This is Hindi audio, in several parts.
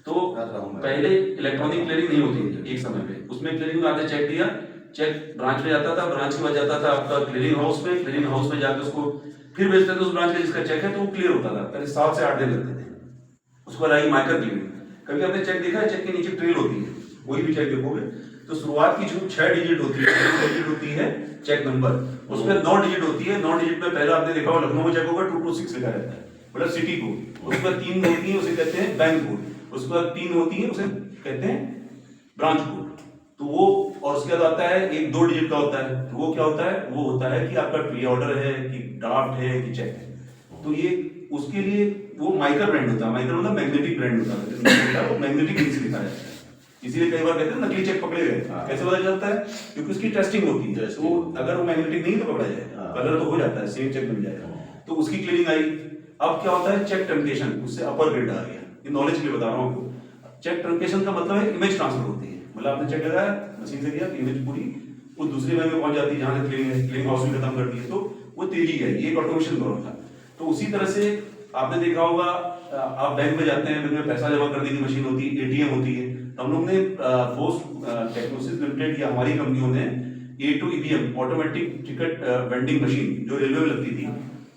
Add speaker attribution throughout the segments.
Speaker 1: तो पहले इलेक्ट्रॉनिक क्लियरिंग नहीं होती थी एक समय पे, उसमें क्लियरिंग में आते चेक दिया, चेक ब्रांच में जाता था, ब्रांच के बाद जाता था आपका क्लियरिंग हाउस में जाकर उसको फिर भेजते थे उस ब्रांच का जिसका चेक है, तो वो क्लियर होता था। पहले 7 से 8 दिन लगते थे। उसको आई माइक्रो क्लियरिंग। कभी आपने चेक देखा है, चेक के नीचे ट्रेल होती है, कोई भी चेक देखोगे तो शुरुआत की जो 6 डिजिट होती है चेक नंबर, उसमें 9 डिजिट होती है। 9 डिजिट में पहला आपने देखा होगा लखनऊ में चेक होगा 226 लिखा रहता है, मतलब सिटी कोड। उसके बाद 3 होती है, उसे कहते हैं बैंक कोड। उसके बाद 3 होती है, उसे कहते हैं ब्रांच कोड। तो वो, और उसके बाद आता है एक 2 डिजिट का होता है। तो वो क्या होता है, वो होता है कि आपका प्री ऑर्डर है कि ड्राफ्ट है कि चेक है। तो ये उसके लिए वो माइक्रो ब्रांड होता है। माइक्रो मतलब मैग्नेटिक ब्रांड होता है, वो मैग्नेटिक इंक से लिखा रहता है। इसीलिए कई बार कहते हैं नकली चेक पकड़े गए। कैसे पता चलता है, क्योंकि उसकी टेस्टिंग होती है। तो अगर वो मैग्नेटिक नहीं तो पकड़ा जाए, कलर तो हो जाता है, सेम चेक बन जाएगा। तो उसकी क्लियरिंग आई। अब क्या होता है, चेक ट्रंकेशन, उससे अपर ग्रेड आ गया। ये नॉलेज के लिए बता रहा हूँ आपको। चेक ट्रंकेशन का मतलब है इमेज ट्रांसफर होती है। मतलब आपने चेक लगाया, मशीन से किया, इमेज पूरी वो दूसरे बैंक में पहुंच जाती है जहां से क्लियरिंग हाउस में खत्म कर दी है। तो वो तेजी है, ये एक ऑटोमेशन दौर था। तो उसी तरह से आपने देखा होगा, आप बैंक में जाते हैं, बैंक में पैसा जमा करने की मशीन होती है, एटीएम होती है। तो हम लोग ने फोर्स टेक्नोसिस लिमिटेड या हमारी कंपनियों ने A2 EVM automatic ticket vending machine जो रेलवे में लगती थी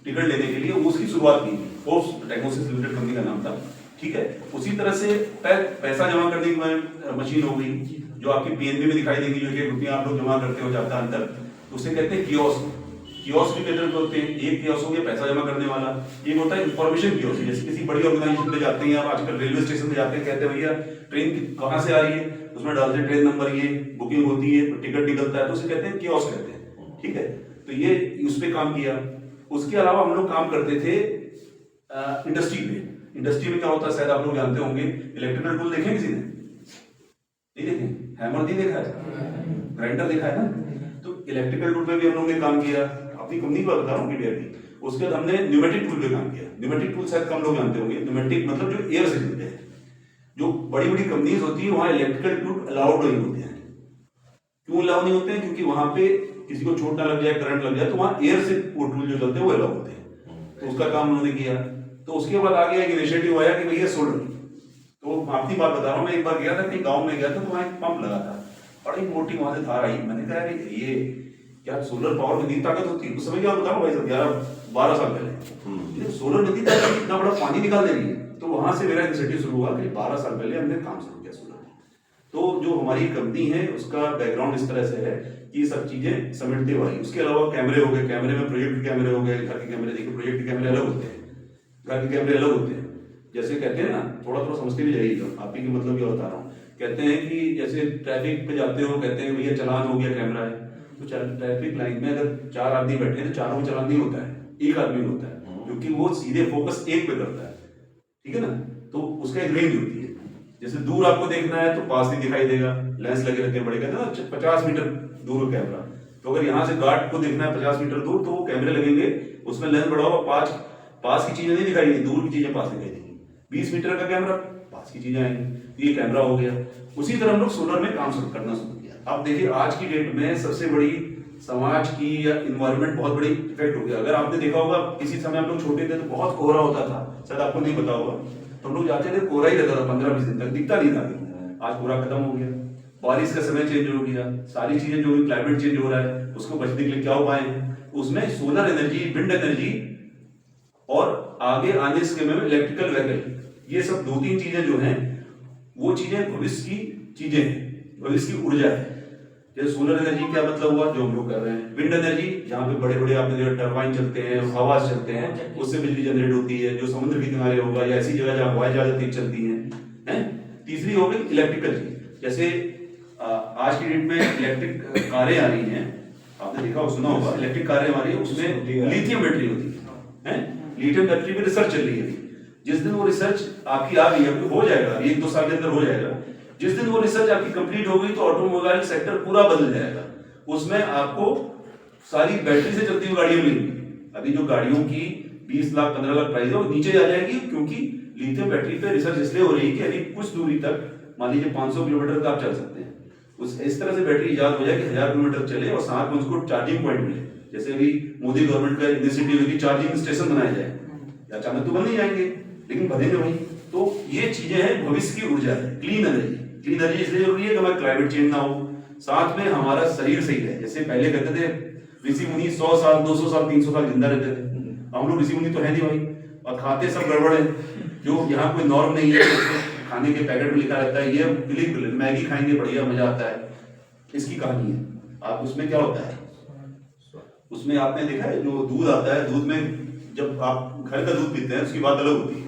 Speaker 1: टिकट लेने के लिए, उसकी शुरुआत की। फोर्स टेक्नोसिस लिमिटेड कंपनी का नाम था, ठीक है। उसी तरह से पैसा जमा करने की मशीन हो गई, जो आपकी पीएनबी में दिखाई देगी, जो 1 रुपया आप लोग जमा करते हो जाता है अंदर, उसे कहते हैं कियोस्क। कियोस्क भी कहते होते हैं। एक कियोस्क हो गया पैसा जमा करने वाला, एक होता है इंफॉर्मेशन कियोस्क। जैसे किसी बड़ी ऑर्गेनाइजेशन में जाते हैं आप, आजकल रेलवे स्टेशन में जाते हैं, कहते हैं भैया ट्रेन कहाँ से आ रही है, उसमें डालते हैं ट्रेन नंबर, ये बुकिंग होती है, टिकट निकलता है, तो उसे कहते हैं कियोस्क कहते हैं, ठीक है। तो ये उस पर काम किया। उसके अलावा हम लोग काम करते थे इंडस्ट्री में। इंडस्ट्री में क्या होता है, शायद आप लोग जानते होंगे, इलेक्ट्रिकल टूल देखे किसी ने? नहीं देखे? हैमर नहीं देखा है, ग्राइंडर देखा है ना? तो इलेक्ट्रिकल टूल पे भी हम लोगों ने काम किया, अपनी कंपनी को बता रहा हूँ डायरेक्टली। उसके बाद हमने न्यूमेटिक टूल पे काम किया। न्यूमेटिक टूल शायद कम लोग जानते होंगे। न्यूमेटिक मतलब जो एयर से जुड़ते हैं। जो बड़ी बड़ी कंपनीज होती है वहां इलेक्ट्रिकल टूल अलाउड नहीं होते हैं। क्यों अलाउ नहीं होते हैं? क्योंकि वहां पे किसी को चोट ना लग जाए, करंट लग जाए, तो वहां एयर से वो टूल जो चलते हैं वो अलाउ होते हैं। तो उसका काम उन्होंने किया। तो उसके बाद आगे एक इनिशिएटिव आया कि भैया सोलर। तो अपनी बात बता रहा हूँ, मैं एक बार गया था, कहीं गांव में गया था, तो वहां एक पंप लगा था, बड़ी मोटी वहां से तार आई। मैंने कहा ये क्या सोलर पावर में इतनी ताकत होती है? उस समय क्या बताऊं भाई साहब, 11-12 साल पहले सोलर नदी ताकत इतना बड़ा पानी निकाल दे रही है। तो वहां से मेरा इनिशिएटिव शुरू हुआ कि 12 साल पहले हमने काम शुरू किया सोलर। तो जो हमारी कंपनी है उसका बैकग्राउंड इस तरह से है कि ये सब चीजें समेटते हुए। उसके अलावा कैमरे हो गए, कैमरे में प्रोजेक्ट कैमरे हो गए, घर के कैमरे। देखिए प्रोजेक्ट कैमरे अलग होते हैं, घर के कैमरे अलग होते हैं। जैसे कहते हैं ना, थोड़ा थोड़ा समझते भी जाइएगा, आप ही के मतलब क्या बता रहा हूँ। कहते हैं कि जैसे ट्रैफिक पे जाते हो, कहते हैं भैया चालान हो गया, कैमरा है। तो ट्रैफिक लाइन में अगर 4 आदमी बैठे हैं तो चारों में चालान नहीं होता है, एक आदमी में होता है, क्योंकि वो सीधे फोकस एक पे करता है, ठीक है ना। तो उसका एक रेंज होती है। जैसे दूर आपको देखना है तो पास नहीं दिखाई देगा, लेंस लगे रहते हैं बड़े, कहते हैं ना 50 मीटर दूर कैमरा। तो अगर यहाँ से गार्ड को देखना है 50 मीटर दूर, तो वो कैमरे लगेंगे, उसमें लेंस बड़ा होगा, पास की चीजें नहीं दिखाई देंगी, दूर की चीजें पास दिखाई देंगी। 20 मीटर का कैमरा, पास की चीजें आएंगी। ये कैमरा हो गया। उसी तरह हम लोग सोलर में काम करना शुरू किया। आप देखिए आज की डेट में सबसे बड़ी समाज की या इन्वायरमेंट बहुत बड़ी इफेक्ट हो गया। अगर आपने देखा होगा किसी समय हम लोग छोटे थे तो बहुत कोहरा होता था, शायद आपको नहीं पता होगा। तो हम लोग जाते थे, कोहरा ही रहता था 15-20 दिन तक, दिखता नहीं था। आज कोहरा खत्म हो गया, बारिश का समय चेंज हो गया, सारी चीजें जो क्लाइमेट चेंज हो रहा है उसको बचने के लिए क्या उपाय है? उसमें सोलर एनर्जी, विंड एनर्जी और आगे आने के में इलेक्ट्रिकल व्हीकल, ये सब 2-3 चीजें जो हैं वो चीजें भविष्य की चीजें हैं, भविष्य की ऊर्जा है। जैसे सोलर एनर्जी क्या मतलब हुआ, जो हम लोग कर रहे हैं। विंड एनर्जी, जहाँ पे बड़े बड़े आपने देखा टरबाइन चलते हैं, हवा चलते हैं, उससे बिजली जनरेट होती है, जो समुद्र के किनारे होगा या ऐसी जगह जहाँ हवाई जहाज तेज चलती हैं। तीसरी हो गई इलेक्ट्रिकल चीज। जैसे आज की डेट में इलेक्ट्रिक कारें आ रही हैं, आपने देखा सुना होगा, इलेक्ट्रिक कारें आ रही है, उसमें लिथियम बैटरी होती है। लिथियम बैटरी पे रिसर्च चल रही है। जिस दिन वो रिसर्च आपकी आ गई, अभी हो जाएगा, 1-2 साल के अंदर हो जाएगा। जिस दिन वो रिसर्च आपकी कंप्लीट हो गई तो ऑटोमोबाइल सेक्टर पूरा बदल जाएगा। उसमें आपको सारी बैटरी से चलती हुई गाड़ियां मिलेंगी। अभी जो गाड़ियों की 20 लाख 15 लाख प्राइस है वो नीचे आ जाएगी, क्योंकि लिथियम बैटरी पे रिसर्च इसलिए हो रही है कि अभी कुछ दूरी तक, मान लीजिए 500 किलोमीटर तक आप चल सकते हैं। इस तरह से बैटरी इजाद हो जाए कि 1000 किलोमीटर चले और साथ में उसको चार्जिंग पॉइंट मिले। जैसे अभी मोदी गवर्नमेंट का इनिशिएटिव है कि चार्जिंग स्टेशन बनाया जाए, या अचानक तो बन नहीं जाएंगे, लेकिन बनेंगे भाई। तो ये चीजें हैं, भविष्य की ऊर्जा है, क्लीन एनर्जी। क्लीन एनर्जी इसलिए जरूरी है कि हमारा क्लाइमेट चेंज ना हो, साथ में हमारा शरीर सही रहे। जैसे पहले कहते थे ऋषि मुनि 100 साल 200 साल 300 साल जिंदा रहते थे, हम लोग ऋषि मुनि तो है नहीं भाई, और खाते सब गड़बड़ है। जो यहाँ कोई नॉर्म नहीं है, खाने के पैकेट में लिखा रहता है ये क्लिक मैगी खाएंगे बढ़िया मजा आता है, इसकी कहानी है। आप उसमें क्या होता है, उसमें आपने देखा है जो दूध आता है, दूध में जब आप घर का दूध पीते हैं उसकी बात अलग होती है,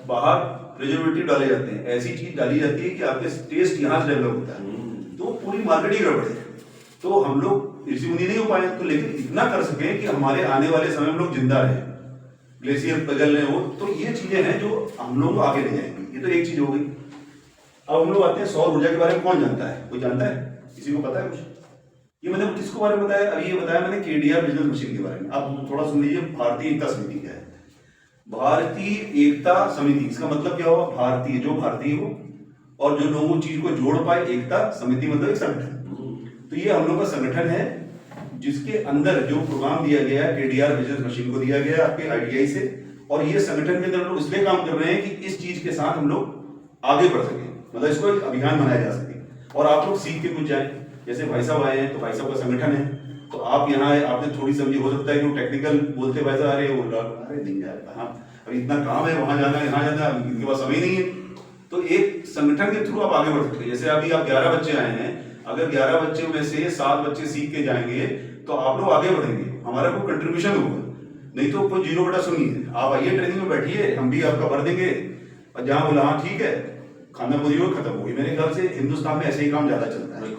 Speaker 1: बाहर प्रिजर्वेटिव डाले जाते हैं, ऐसी चीज डाली जाती है कि आपके टेस्ट यहाँ से डेवलप होता है, तो पूरी मार्केट ही गड़बड़ है। तो हम लोग ऋषि मुनि नहीं हो पाए, तो लेकिन इतना कर सके कि हमारे आने वाले समय में लोग जिंदा रहे, ग्लेशियर पिघलने हो, तो ये चीजें हैं जो हम लोग आगे ले जाएंगी। ये तो एक चीज हो गई। अब हम लोग आते हैं सौर ऊर्जा के बारे में। कौन जानता है, कोई जानता है, किसी को पता है कुछ? ये मैंने किसको बारे में बताया, अभी ये बताया मैंने केडीआर बिजनेस मशीन के बारे में। अब थोड़ा सुन लीजिए, भारतीय एकता समिति क्या है। भारतीय एकता समिति, इसका मतलब क्या हुआ, भारतीय, जो भारतीय हो और जो लोगों चीज को जोड़ पाए। एकता समिति मतलब एक संगठन। तो ये हम लोग का संगठन है जिसके अंदर जो प्रोग्राम दिया गया है केडीआर बिजनेस मशीन को दिया गया आपके आईटीआई से, और ये संगठन के अंदर लोग इसलिए काम कर रहे हैं कि इस चीज के साथ हम लोग आगे बढ़ सके, मतलब इसको एक अभियान बनाया जा सके और आप लोग सीख के कुछ जाए। जैसे भाई साहब आए हैं तो भाई साहब का संगठन है, तो आप यहाँ आए, आपने थोड़ी समझी, हो सकता है कि वो टेक्निकल बोलते भाई साहब, अरे वो अरे नहीं यार हाँ अभी इतना काम है, वहां जाना है यहाँ जाना है, इनके पास समय नहीं है। तो एक संगठन के थ्रू आप आगे बढ़ सकते हैं। जैसे अभी आप 11 बच्चे आए हैं, अगर 11 बच्चों में से 7 बच्चे सीख के जाएंगे तो आप लोग आगे बढ़ेंगे, हमारा कोई कंट्रीब्यूशन होगा। नहीं तो कोई 0 सुनिए, आप आइए ट्रेनिंग में बैठिए, हम भी आपका भर देंगे, और जहाँ बोला हाँ ठीक है खाना पूरी हो खत्म होगी। मेरे ख्याल से हिंदुस्तान में ऐसे ही काम ज्यादा चलता है,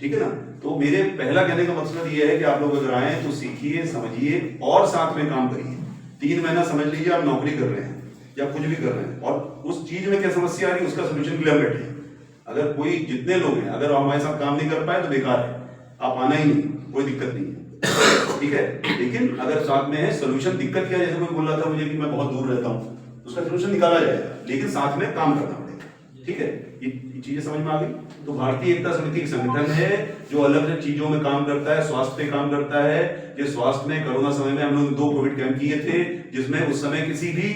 Speaker 1: ठीक है ना। तो मेरे पहला कहने का मकसद ये है कि आप लोग अगर आए तो सीखिए, समझिए और साथ में काम करिए। 3 महीना समझ लीजिए आप नौकरी कर रहे हैं या कुछ भी कर रहे हैं, और उस चीज में क्या समस्या आ रही है उसका सोल्यूशन के लिए हम बैठे। अगर कोई जितने लोग हैं अगर हमारे साथ काम नहीं कर पाए तो बेकार है, आप आना ही नहीं, कोई दिक्कत नहीं है, ठीक है। लेकिन अगर साथ में है सोल्यूशन, दिक्कत क्या है, जैसे कोई बोल रहा था मुझे कि मैं बहुत दूर रहता हूँ, उसका सोल्यूशन निकाला जाएगा, लेकिन साथ में काम करना पड़ेगा, ठीक है। ये चीजें समझ में आ गई। तो भारतीय एकता समिति एक संगठन है जो अलग अलग चीजों में काम करता है, स्वास्थ्य पे काम करता है। ये स्वास्थ्य में कोरोना समय में हम लोग 2 कोविड कैंप किए थे, जिसमें उस समय किसी भी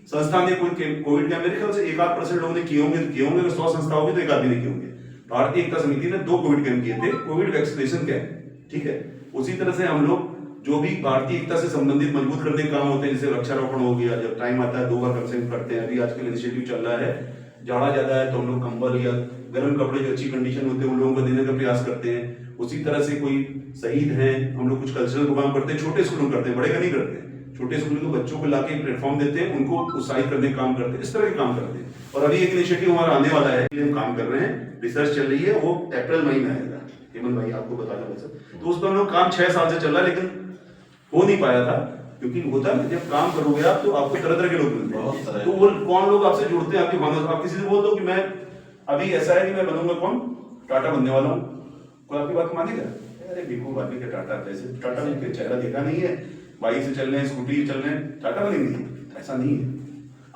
Speaker 1: संस्था ने कोई कोविड कैंप, मेरे ख्याल से 1-8% लोगों ने किए होंगे, अगर 100 संस्था होगी तो 1 आदमी ने किए होंगे। भारतीय एकता समिति ने 2 कोविड कैंप किए थे, कोविड वैक्सीनेशन कैंप, ठीक है। उसी तरह से हम लोग जो भी भारतीय एकता से संबंधित मजबूत करने के काम होते हैं, जैसे वृक्षारोपण हो गया, जब टाइम आता है 2 बार कम से कम करते हैं। अभी आजकल इनिशिएटिव चल रहा है, जाड़ा ज्यादा है तो हम लोग कंबल या गर्म कपड़े जो अच्छी कंडीशन होते हैं उन लोगों को देने का प्रयास करते हैं। उसी तरह से कोई शहीद हैं, हम लोग कुछ कल्चरल प्रोग्राम करते हैं, छोटे स्कूलों में करते हैं, बड़े का नहीं करते, छोटे स्कूल के बच्चों को लाके प्लेटफॉर्म देते हैं, उनको उत्साहित करने का काम करते हैं, इस तरह के काम करते हैं। और अभी एक इनिशिएटिव हमारा आने वाला है, हम काम कर रहे हैं, रिसर्च चल रही है, वो अप्रैल मई में आएगा। हेमंत भाई आपको बताना वैसे तो उस पर हम लोग काम 6 साल से चल रहा है, लेकिन हो नहीं पाया था, क्योंकि होता है जब काम करोगे आप तो आपको तरह तरह के लोग मिलते हैं, तो वो कौन लोग आपसे जुड़ते हैं, आपके भावना। आप किसी से बोल दो कि मैं अभी ऐसा है कि मैं बनूंगा कौन, टाटा बनने वाला हूँ, कोई आपकी बात मानेगा? अरे बेवकूफ आदमी का टाटा, जैसे टाटा ने चेहरा देखा नहीं है, बाइक से चल रहे हैं, स्कूटी से चल रहे हैं, टाटा बनेंगे, ऐसा नहीं है।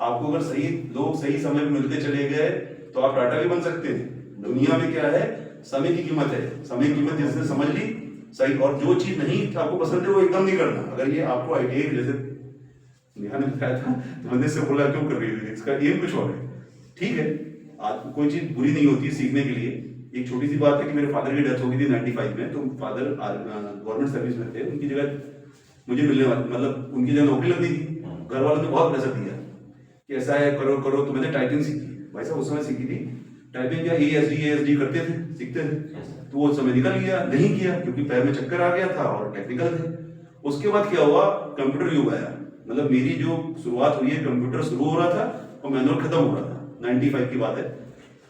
Speaker 1: आपको अगर सही लोग सही समय में मिलते चले गए तो आप टाटा भी बन सकते हैं। दुनिया में क्या है, समय की कीमत है, समय की कीमत जिसने समझ ली सही, और जो चीज नहीं आपको पसंद है वो एकदम नहीं करना। अगर ये आपको आइडिया जैसे नेहा ने बताया था तो मैंने से बोला क्यों कर रही है, इसका एम कुछ और है, ठीक है। आज कोई चीज बुरी नहीं होती सीखने के लिए। एक छोटी सी बात है कि मेरे फादर की डेथ हो गई थी 95 में, तो फादर गवर्नमेंट सर्विस में थे, उनकी जगह मुझे मिलने वाली, मतलब उनकी जगह नौकरी लगनी थी। घर वालों ने बहुत प्रेशर दिया कि ऐसा है करो करो, तो मैंने टाइपिंग सीखी भाई साहब, उस समय सीखी थी टाइपिंग, क्या ASD करते थे, सीखते थे, तो वो समय निकल गया, नहीं किया क्योंकि पैर में चक्कर आ गया था और टेक्निकल थे। उसके बाद क्या हुआ, कंप्यूटर युग आया, मतलब मेरी जो शुरुआत हुई है, कंप्यूटर शुरू हो रहा था और मैनुअल खत्म हो रहा था, 95 की बात है।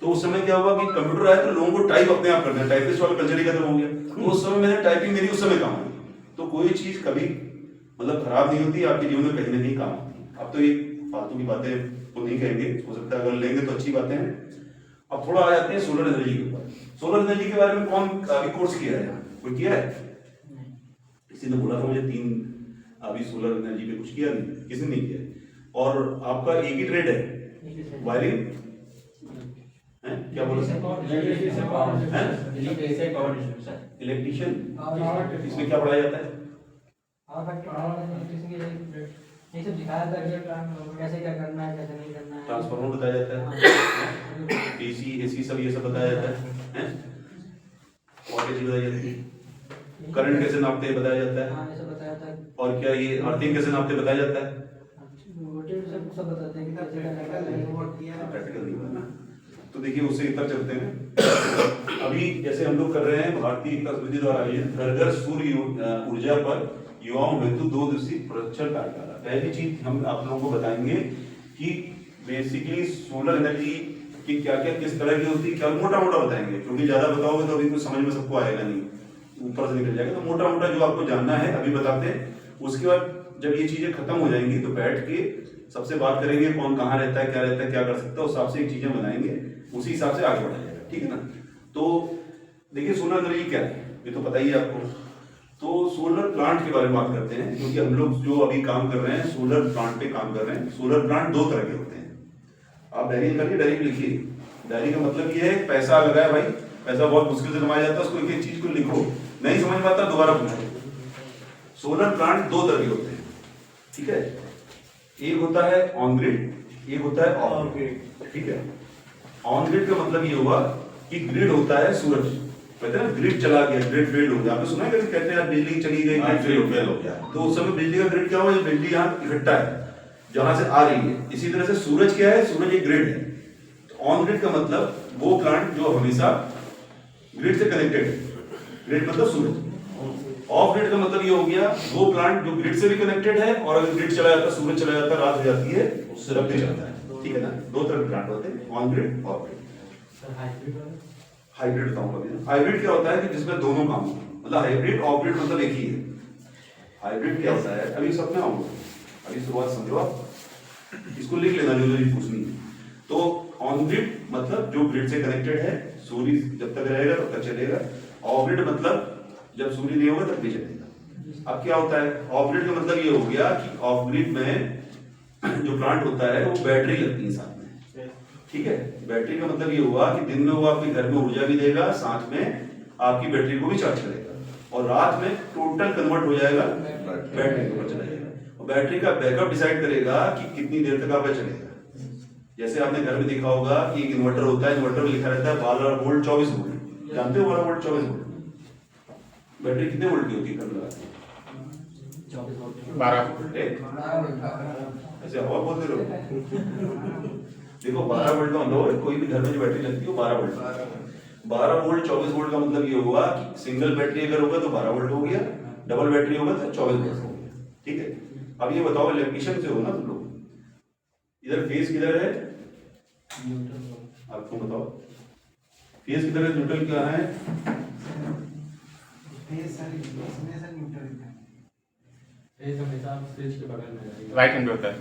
Speaker 1: तो उस समय क्या हुआ कि कंप्यूटर आया तो लोगों को टाइप अपने आप करना है, टाइपिस्ट वाला कल्चर ही खत्म हो गया। तो उस समय मैंने टाइपिंग मेरी उस समय काम आई। तो कोई चीज कभी मतलब खराब नहीं होती, आपके जीवन में कहीं ना कहीं काम आती है। अब तो ये फालतू की बातें तो नहीं कहेंगे, हो सकता है अगर लेंगे तो अच्छी बातें हैं। अब थोड़ा आ जाते हैं सोलर एनर्जी के ऊपर। सोलर एनर्जी के बारे में कौन अभी कोर्स किया है, कोई किया है? किसी ने बोला था मुझे 3 अभी सोलर एनर्जी पे कुछ किया नहीं, किसी ने नहीं किया। और आपका एक ही ट्रेड है, वायरिंग है, क्या बोला इलेक्ट्रीशियन, इसमें क्या पढ़ाया जाता है?
Speaker 2: ये सब दिखाया था कि कैसे क्या करना है कैसे नहीं करना है।
Speaker 1: ट्रांसफार्मर बताया जाता है, एसी एसी सब ये सब बताया जाता है, वोल्टेज बताई जाती है, करंट कैसे नापते हैं बताया जाता है।
Speaker 2: हाँ ये सब बताया था।
Speaker 1: और क्या ये अर्थिंग कैसे नापते हैं बताया जाता है।
Speaker 2: वोल्टेज सब बताते हैं कि कैसे क्या करना है।
Speaker 1: प्रैक्टिकल नहीं हुआ ना, तो देखिए उससे इतना चलते हैं। अभी जैसे हम लोग कर रहे हैं भारतीय विकास विधि द्वारा आयोजित घर घर सूर्य ऊर्जा पर युवाओं हेतु 2 दिवसीय प्रशिक्षण कार्यशाला। पहली चीज हम आप लोगों को बताएंगे कि बेसिकली सोलर एनर्जी की क्या क्या किस तरह की होती है, क्या मोटा मोटा बताएंगे, क्योंकि ज्यादा बताओगे तो अभी कुछ समझ में सबको आएगा नहीं, ऊपर से निकल जाएगा। तो मोटा मोटा जो आपको जानना है अभी बताते हैं। उसके बाद जब ये चीजें खत्म हो जाएंगी तो बैठ के सबसे बात करेंगे, कौन कहाँ रहता है, क्या रहता है, क्या कर सकता है, उस हिसाब से एक चीजें बनाएंगे, उसी हिसाब से आगे बढ़ा जाएगा, ठीक है ना। तो देखिए सोलर एनर्जी क्या है ये तो पता ही है आपको। तो सोलर प्लांट के बारे में बात करते हैं, क्योंकि हम लोग जो अभी काम कर रहे हैं सोलर प्लांट पे काम कर रहे हैं। सोलर प्लांट 2 तरह के होते हैं, आप डायरी करिए, डायरी में लिखिए। डायरी का मतलब ये है पैसा लगा है भाई, पैसा बहुत मुश्किल से कमाया जाता है, उसको एक एक चीज को लिखो, नहीं समझ में आता दोबारा पूछो। सोलर प्लांट 2 तरह के होते हैं, ठीक है। एक होता है ऑन ग्रिड, एक होता है ऑफ ग्रिड, ठीक है। ऑन ग्रिड का मतलब ये हुआ कि ग्रिड होता है सूरज, कहते हैं ना ग्रिड चला गया, ग्रिड फेल हो गया, आपने सुना है कभी, कहते हैं बिजली चली गई, ग्रिड फेल हो गया। तो उस समय बिजली का ग्रिड क्या हुआ, बिजली यहाँ इकट्ठा है जहां से आ रही है। इसी तरह से सूरज क्या है, सूरज एक ग्रिड है। तो ऑन ग्रिड का मतलब वो प्लांट जो हमेशा ग्रिड से कनेक्टेड है, ग्रिड मतलब सूरज। ऑफ ग्रिड का मतलब ये हो गया वो प्लांट जो ग्रिड से भी कनेक्टेड है, और अगर ग्रिड चला जाता है, सूरज चला जाता है, रात हो जाती है, उससे रब भी चलता है, ठीक है ना। 2 तरह के प्लांट होते हैं, on grid, of grid. Hybrid बताऊंगा अभी। हाइब्रिड क्या होता है कि जिसमें दोनों काम हो, मतलब हाइब्रिड ऑफ ग्रिड मतलब एक ही है। हाइब्रिड क्या होता है, अभी सब में आऊंगा, अभी शुरुआत समझो आप, इसको लिख लेना जो जो पूछनी है। तो ऑन ग्रिड मतलब जो ग्रिड से कनेक्टेड है, सूर्य जब तक रहेगा तब तक चलेगा। ऑफ ग्रिड मतलब जब सूर्य नहीं होगा तब भी चलेगा। अब क्या होता है, ऑफ ग्रिड का मतलब ये हो गया कि ऑफ ग्रिड में जो प्लांट होता है वो बैटरी लगती है साथ में, ठीक है। बैटरी का मतलब ये हुआ कि दिन में वो आपके घर में ऊर्जा भी देगा, साथ में आपकी बैटरी को भी चार्ज करेगा, और रात में टोटल कन्वर्ट हो जाएगा बैटरी के ऊपर चला जाएगा। और बैटरी का बैकअप डिसाइड करेगा कि कितनी देर तक आपका चलेगा। जैसे आपने घर में देखा होगा कि एक इन्वर्टर होता है, इन्वर्टर में लिखा रहता है 12 वोल्ट 24 वोल्ट, जानते हो 12 वोल्ट 24 वोल्ट। बैटरी कितने वोल्ट की होती है, कर लगा
Speaker 3: 12
Speaker 1: ऐसे हवा बोलते रहो। देखो 12 वोल्ट का मतलब कोई भी घर में जो बैटरी लगती है वो 12 वोल्ट। 12 वोल्ट 24 वोल्ट का मतलब ये हुआ कि सिंगल बैटरी अगर होगा तो 12 वोल्ट हो गया, डबल बैटरी होगा तो 24 वोल्ट हो गया, ठीक है। अब ये बताओ इलेक्ट्रिशियन से हो ना तुम लोग, इधर फेज किधर है, आपको बताओ फेज किधर है, न्यूट्रल क्या है,
Speaker 3: राइट हैंड पे होता है,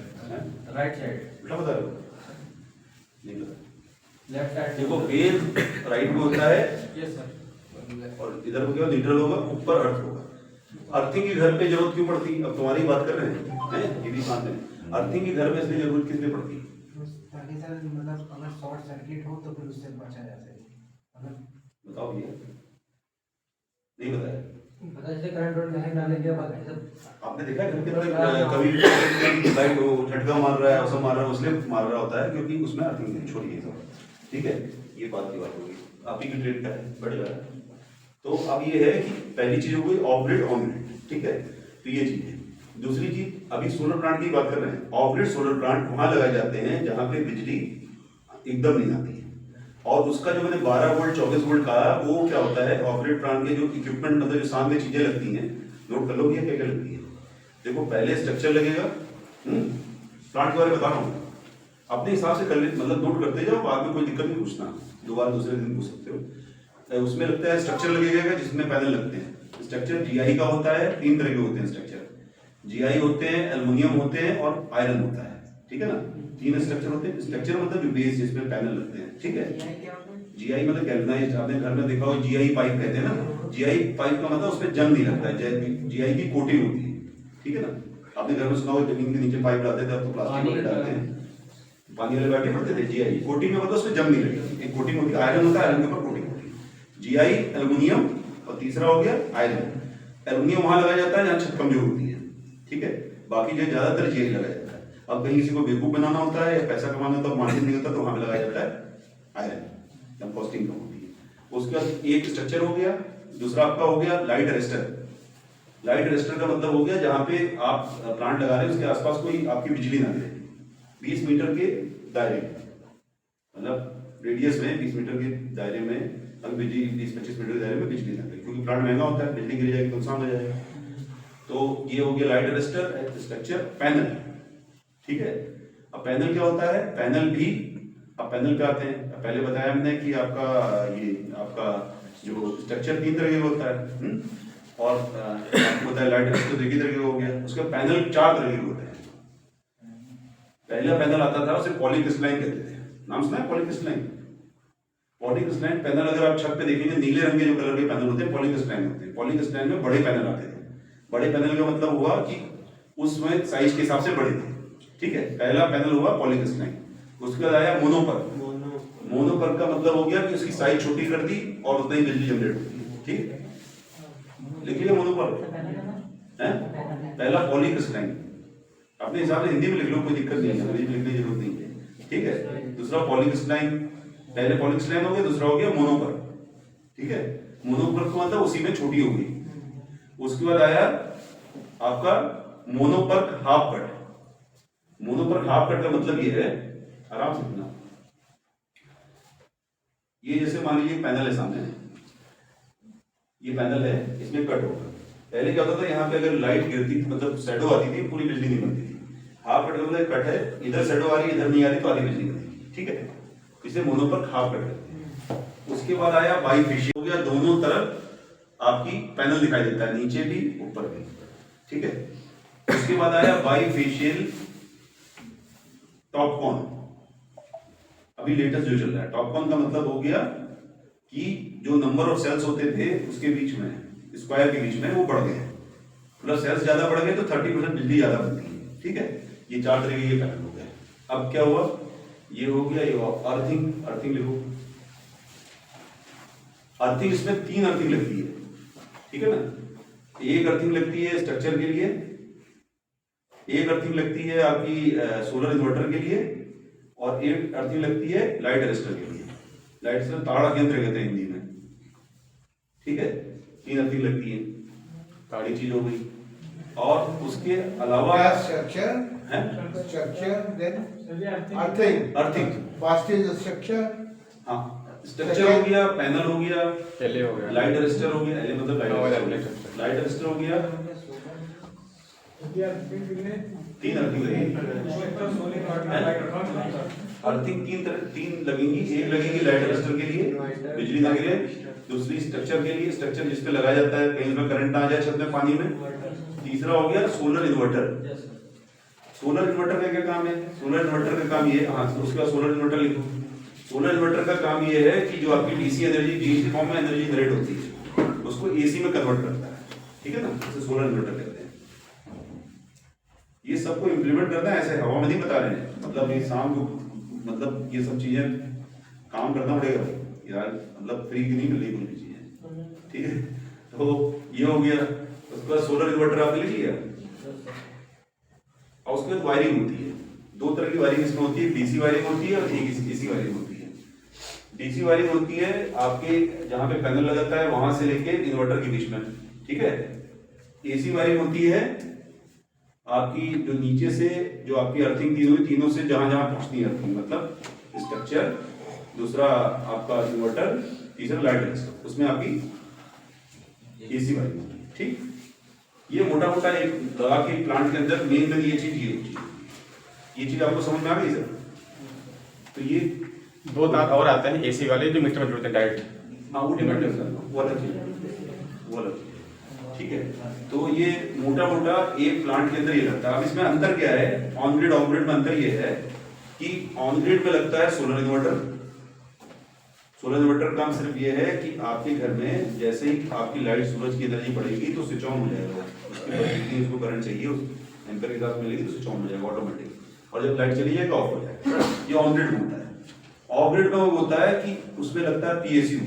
Speaker 2: राइट साइड
Speaker 1: उल्टा बता रहे हो, नहीं पता,
Speaker 2: लेफ्ट साइड।
Speaker 1: देखो फेज राइट में होता है,
Speaker 2: यस सर।
Speaker 1: और इधर को क्या न्यूट्रल होगा, ऊपर अर्थ होगा। अर्थिंग की घर पे जरूरत क्यों पड़ती, अब तुम्हारी बात कर रहे हैं, ये भी ध्यान दें। अर्थिंग की घर में इसलिए जरूरत किस लिए पड़ती है,
Speaker 4: ताकि सर मतलब अगर शॉर्ट सर्किट हो तो फिर उससे बचा जा सके।
Speaker 1: बताओ ये नहीं बताया
Speaker 2: पता जैसे करंट रोड में डालने के बाद
Speaker 1: आपने देखा है घर के अंदर कभी लाइट हो झटका मार रहा है, उसमें मार रहा है, उसलिए मार रहा होता है क्योंकि उसमें अर्थिंग है, छोड़िए सब, ठीक है। ये बात की बात होगी, आप ही की ट्रेड का है, बढ़ जा रहा है। तो अब ये है कि पहली चीज हो गई ऑफ ग्रिड ऑन ग्रिड, ठीक है, तो ये चीज है। दूसरी चीज अभी सोलर प्लांट की बात कर रहे हैं। ऑफ ग्रिड सोलर प्लांट वहां लगाए जाते हैं जहां पे बिजली एकदम नहीं आती है, और उसका जो मैंने 12 वोल्ट 24 वोल्ट कहा वो क्या होता है, ऑफ ग्रिड प्लांट के जो इक्विपमेंट मतलब जो सामने चीजें लगती हैं, नोट कर लो क्या क्या लगती है। देखो पहले स्ट्रक्चर लगेगा, प्लांट के बारे में बता रहा हूँ, अपने हिसाब से कर ले, मतलब नोट करते जाओ, बाद में कोई दिक्कत नहीं, पूछना दोबारा दूसरे दिन पूछ सकते हो। उसमें लगता है स्ट्रक्चर लगेगा जिसमें पैनल लगते हैं। स्ट्रक्चर जीआई का होता है, 3 तरह के होते हैं स्ट्रक्चर, जीआई होते हैं, एल्युमिनियम होते हैं और आयरन होता है, ठीक है ना। 3 स्ट्रक्चर होते हैं। स्ट्रक्चर मतलब जो बेस जिसमें पैनल लगते हैं, ठीक है। जीआई मतलब गैल्वेनाइज्ड, आपने घर में देखा हो जीआई पाइप कहते हैं ना, जीआई पाइप का मतलब उसमें जंग नहीं लगता है, जीआई की कोटिंग होती है, ठीक है ना। आपने घर में सुना हो जमीन के नीचे पाइप डालते थे, अब तो प्लास्टिक वाले डालते हैं, पानी वाले बैठे पड़ते थे। जीआई कोटिंग में मतलब उसमें जंग नहीं लगती, एक कोटिंग होती है, आयरन होता है, आयरन के ऊपर कोटिंग होती है। जीआई एल्युमिनियम, और तीसरा हो गया आयरन। एल्युमिनियम वहां लगाया जाता है जहां छत कमजोर होती है, ठीक है।
Speaker 5: बाकी जो ज्यादातर ये लगाया जाता है। अब कहीं किसी को बेवकूफ बनाना होता है या पैसा कमाना होता है, मार्जिन नहीं होता, तो वहां पे लगाया जाता है आयरन, जब कॉस्टिंग कम होती है। उसके बाद एक स्ट्रक्चर हो गया, दूसरा आपका हो गया लाइट अरेस्टर। लाइट अरेस्टर का मतलब हो गया जहां पे आप प्लांट लगा रहे हैं उसके आसपास कोई आपकी बिजली ना गिरे, 20 मीटर के दायरे, मतलब रेडियस में 20 मीटर के दायरे में, अगर बिजली 20-25 मीटर के दायरे में बिजली ना गिरे, क्योंकि प्लांट महंगा होता है, बिजली गिर जाएगी तो नुकसान हो जाएगा। तो ये हो गया लाइट अरेस्टर स्ट्रक्चर। पैनल, ठीक है। अब पैनल क्या होता है? पैनल भी, अब पैनल पे आते हैं। पहले बताया हमने कि आपका जो स्ट्रक्चर 3 तरह का होता है, और आपको होता है लाइट अरेस्टर 2 तरह का हो गया। उसका पैनल 4 तरह के होते हैं। पहला पैनल आता था उसे पॉलीक्रिस्टलाइन कहते थे, नाम सुना है पॉलीक्रिस्टलाइन? पॉलीक्रिस्टलाइन पैनल अगर आप छत पे देखेंगे, नीले रंग के जो कलर के पैनल होते हैं पॉलीक्रिस्टलाइन होते हैं। पॉलीक्रिस्टलाइन में बड़े पैनल आते थे। बड़े पैनल का मतलब हुआ कि उसमें साइज के हिसाब से बड़े थे, ठीक है। पहला पैनल हुआ पॉलीक्रिस्टलाइन। उसके बाद आया मोनोपर। मोनोपर का मतलब हो गया कि उसकी साइज छोटी कर दी और उतना ही बिजली जनरेट होती है, ठीक है। लिख लिया मोनोपर है। पहला पॉलीक्रिस्टलाइन, अपने हिसाब से हिंदी में लिख लो, कोई दिक्कत नहीं है, अंग्रेजी में लिखने की जरूरत नहीं है, ठीक है। दूसरा पॉलीक्रिस्टलाइन, पहले पॉलीक्रिस्टलाइन हो गया, दूसरा हो गया मोनोपर, ठीक है। मोनोपर का मतलब उसी में छोटी हो गई। उसके बाद आया आपका mono PERC half cut. Mono PERC half cut का मतलब ये है, आराम से सुनना, ये जैसे मान लीजिए पैनल है सामने, ये पैनल है, इसमें कट होगा। पहले क्या होता था, यहाँ पे अगर लाइट गिरती थी, मतलब शैडो आती थी, पूरी बिजली नहीं बनती थी। हाफ कट का मतलब कट है, इधर शैडो आ रही है, इधर नहीं आ रही, तो आधी बिजली बनेगी, ठीक है। इसे मोनोपर्क हाफ कट कहते हैं। उसके बाद आया बाईफेशियल, हो गया दोनों तरफ आपकी पैनल दिखाई देता है, नीचे भी ऊपर भी, ठीक है। उसके बाद आया बाईफेशियल टॉपकॉन, अभी लेटेस्ट जो चल रहा है। टॉपकॉन का मतलब हो गया कि जो नंबर ऑफ सेल्स होते थे उसके बीच में, स्क्वायर के बीच में, वो बढ़ गए, मतलब सेल्स ज्यादा बढ़ गए तो 30% बिजली ज्यादा बनती है, ठीक है। ये 4 तरह के ये पैनल हो गए। अब क्या हुआ, ये हो गया, ये हुआ अर्थिंग। अर्थिंग लिखो, अर्थिंग, इसमें 3 अर्थिंग लगती है, ठीक है ना। एक अर्थिंग लगती है स्ट्रक्चर के लिए, एक अर्थिंग लगती है आपकी सोलर इन्वर्टर के लिए, और एक अर्थिंग लगती है लाइट अरेस्टर के लिए। लाइट अरेस्टर ताड़ा केंद्र कहते हैं हिंदी में, ठीक है। 3 अर्थिंग लगती है, ताड़ी चीज हो गई। और उसके अलावा
Speaker 4: structure,
Speaker 5: है
Speaker 4: structure, then earthing. First is the structure.
Speaker 5: हाँ, स्ट्रक्चर हो गया, पैनल हो गया,
Speaker 3: पहले हो गया
Speaker 5: लाइट अरेस्टर हो गया, एल मतलब
Speaker 3: लाइट
Speaker 5: लाइट अरेस्टर हो गया। 3 अर्थिंग लगेगी, अर्थिंग 3 लगेंगी। एक लगेगी लाइट अरेस्टर के लिए, बिजली ना गिरे। दूसरी स्ट्रक्चर के लिए, स्ट्रक्चर जिस पे लगाया जाता है कहीं पे करंट ना आ जाए छत में, पानी में। तीसरा हो गया सोलर इन्वर्टर। सोलर इन्वर्टर का क्या काम है? सोलर इन्वर्टर का काम ये, हाँ, उसके बाद सोलर इन्वर्टर लिखो। सोलर इन्वर्टर का काम ये है कि जो आपकी डीसी एनर्जी, डीसी फॉर्म में एनर्जी जनरेट होती है, उसको एसी में कन्वर्ट करता है, ठीक है ना, इसे सोलर इन्वर्टर कहते हैं। ये सबको इम्प्लीमेंट करना है, ऐसे हवा में नहीं बता रहे हैं, मतलब ये शाम को, मतलब ये सब चीजें काम करना पड़ेगा यार, मतलब फ्री की नहीं मिल रही कोई भी चीजें, ठीक है। तो ये हो गया। उसके बाद सोलर इन्वर्टर आपने लिख लिया, और उसके बाद वायरिंग होती है। 2 तरह की वायरिंग इसमें होती है, डीसी वायरिंग होती है और एक एसी वायरिंग होती है। डीसी वायरिंग होती है आपके जहां पे पैनल लगाता है वहां से लेके इन्वर्टर के बीच में, ठीक है। एसी वायरिंग होती है आपकी जो नीचे से, जो आपकी अर्थिंग तीनों से जहां जहां पहुंचती है अर्थिंग, मतलब स्ट्रक्चर, दूसरा आपका इन्वर्टर, तीसरा लाइट अरेस्टर, उसमें आपकी एसी वायरिंग होती है, ठीक। ये मोटा मोटा एक दवा के प्लांट के अंदर मेन ये चीज ये होती है। ये चीज आपको समझ में आ गई सर? तो ये
Speaker 3: 2 दांत और आते हैं एसी वाले जो मीटर में जुड़ते हैं डायरेक्ट।
Speaker 5: हाँ, वो अलग चीज है, वो अलग चीज है, ठीक है। तो ये मोटा मोटा एक प्लांट के अंदर ये लगता है। अब इसमें अंतर क्या है, ऑन ग्रिड ऑफ ग्रिड में अंतर ये है कि ऑन ग्रिड में लगता है सोलर इन्वर्टर। सोलर इन्वर्टर काम सिर्फ ये है कि आपके घर में जैसे ही आपकी लाइट, सूरज की एनर्जी बढ़ेगी तो स्विच ऑन हो जाएगा, उसके बाद जितनी उसको करंट चाहिए उस एम्पेयर के साथ मिलेगी तो स्विच ऑन हो जाएगा ऑटोमेटिक, और जब लाइट चली जाएगा ऑफ हो जाएगा। ये ऑन ग्रिड में होता है। ऑफ ग्रिड में वो होता है कि उसमें लगता है पीएसयू।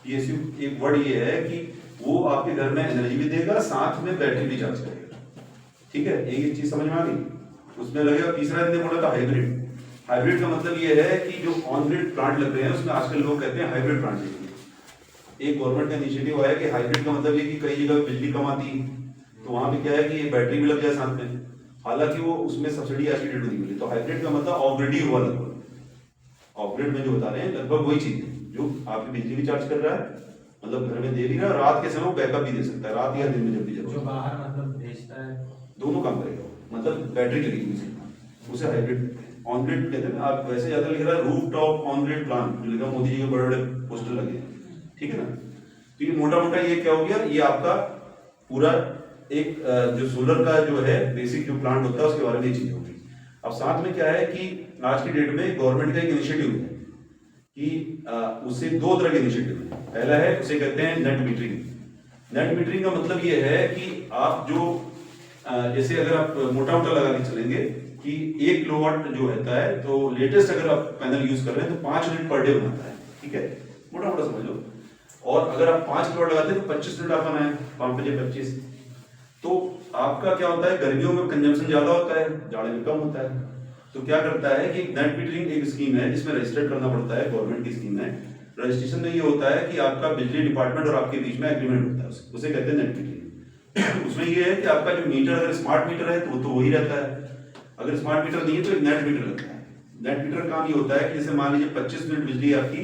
Speaker 5: पीएसयू एक वर्ड ये है कि वो आपके घर में एनर्जी भी देगा, साथ में बैटरी भी चार्ज करेगा, ठीक है, एक चीज समझ में आ गई। उसमें लगेगा तीसरा दिन बोला था हाइब्रिड। हाइब्रिड का मतलब ये है कि जो ऑन ग्रिड प्लांट लग रहे हैं उसमें आजकल लोग कहते हैं हाइब्रिड प्लांट चाहिए। एक गवर्नमेंट का इनिशिएटिव आया कि हाइब्रिड का मतलब ये कि कई जगह बिजली कम आती है, तो वहां पे क्या है कि बैटरी भी लग जाए साथ में, हालांकि वो उसमें सब्सिडी आज की डेट में नहीं मिली। तो हाइब्रिड का मतलब ऑफ ग्रिड ही हुआ लगभग। ऑफ ग्रिड में जो बता रहे हैं लगभग वही चीज है जो आपकी बिजली भी चार्ज कर रहा है, मतलब घर में दे भी रहा है, रात के समय बैकअप भी दे सकता है, रात या दिन में जब भी
Speaker 4: जो
Speaker 5: जरूरत।
Speaker 4: बाहर मतलब भेजता है
Speaker 5: दोनों काम करेगा, मतलब बैटरी लगेगी उसे हाइब्रिड ऑन ग्रिड कहते हैं। आप वैसे ज्यादा लिख रहा है roof top on grid plant, जो लिखा मोदी जी के बड़े बड़े पोस्टर लगे हैं, ठीक है ना। तो ये मोटा मोटा ये क्या हो गया, ये आपका पूरा एक जो सोलर का जो है बेसिक जो प्लांट होता है उसके बारे में ये चीज होगी। अब साथ में क्या है कि आज की डेट में गवर्नमेंट का एक इनिशिएटिव है कि उससे दो तरह के इनिशिएटिव है। पहला है उसे कहते हैं नेट मीटरिंग। नेट मीटरिंग का मतलब ये है कि आप जो जैसे अगर आप मोटा मोटा लगा के चलेंगे कि 1 किलोवाट जो रहता है, तो लेटेस्ट अगर आप पैनल यूज कर रहे हैं तो 5 यूनिट पर डे बनाता है, ठीक है, मोटा मोटा समझ लो। और अगर आप 5 किलोवाट लगाते हैं तो 25 यूनिट आप बनाए 5 बजे 25, तो आपका क्या होता है, गर्मियों में कंजम्पशन ज्यादा होता है, जाड़े में कम होता है। तो क्या करता है कि नेट मीटरिंग एक स्कीम है जिसमें रजिस्टर्ड करना पड़ता है, गवर्नमेंट की स्कीम है। रजिस्ट्रेशन में ये होता है कि आपका बिजली डिपार्टमेंट और आपके बीच में एग्रीमेंट होता है, उसे कहते हैं नेट मीटरिंग। उसमें ये है कि आपका जो मीटर अगर स्मार्ट मीटर है तो वही रहता है, अगर स्मार्ट मीटर नहीं है तो एक नेट मीटर लगता है। नेट मीटर काम ये होता है कि जैसे मान लीजिए 25 मिनट बिजली आपकी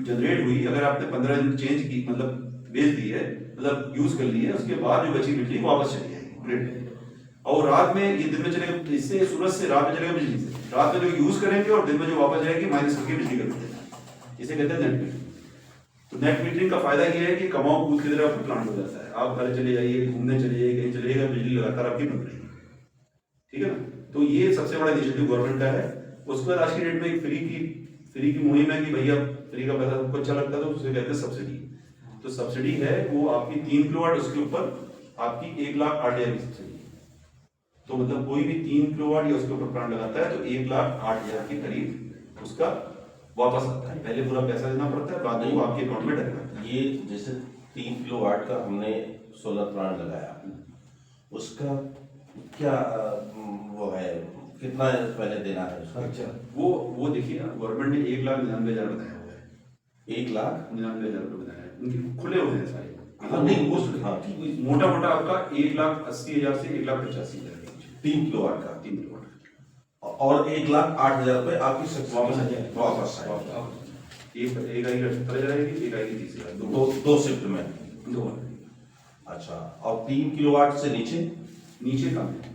Speaker 5: जनरेट हुई, अगर आपने 15 दिन चेंज की, मतलब बेच दी है, मतलब यूज कर ली है, उसके बाद जो बची बिजली वापस चली जाएगी ग्रिड में। और रात में ये दिन में चलेगा, इससे सूरज से रात में चलेगा बिजली से, रात में जो यूज करेंगे और दिन में जो वापस जाएगी माइनस करके बिजली कर देते, इसे कहते हैं नेट मीटरिंग। तो नेट मीटरिंग का फायदा ये है कि कमाओ कूद की तरह आपका प्लांट हो जाता है, आप घर चले जाइए, घूमने चले जाइए, कहीं चले जाइएगा, बिजली लगातार आपकी बन रही है, ठीक है ना। तो ये सबसे बड़ा इनिशिएटिव गवर्नमेंट का है। उसके बाद आज की डेट में एक फ्री की मुहिम है कि भैया फ्री का पैसा सबको अच्छा लगता है, तो उसे कहते हैं सब्सिडी। तो सब्सिडी है वो आपकी 3 किलोवाट, उसके ऊपर आपकी 1,08,000 की सब्सिडी। तो मतलब कोई भी 3 किलोवाट या उसके ऊपर प्लांट लगाता है तो 1,08,000 के करीब उसका वापस आता है। पहले पूरा पैसा देना पड़ता है, बाद में वो आपके अकाउंट में डलेगा।
Speaker 6: ये जैसे 3 किलोवाट का हमने सोलर प्लांट लगाया, उसका क्या वो है, कितना पहले देना है उसका?
Speaker 5: अच्छा, वो देखिए गवर्नमेंट ने 1,99,000 बताया हुआ है,
Speaker 6: 1,99,000
Speaker 5: रुपए बताया है, उनके खुले हुए हैं सारे।
Speaker 6: हाँ, नहीं वो हाँ ठीक है,
Speaker 5: मोटा मोटा आपका 1,80,000 से 1,85,000 के बीच
Speaker 6: 3 किलोवाट का,
Speaker 5: 3 किलोवाट
Speaker 6: और 1,08,000 रुपए आपकी
Speaker 5: वापस आ जाए,
Speaker 6: वापस आए।
Speaker 5: एक आएगी 78,000 आएगी, एक आएगी 30,000,
Speaker 6: दो शिफ्ट में।
Speaker 5: दो
Speaker 6: अच्छा, और 3 किलोवाट से नीचे?
Speaker 5: नीचे कम है,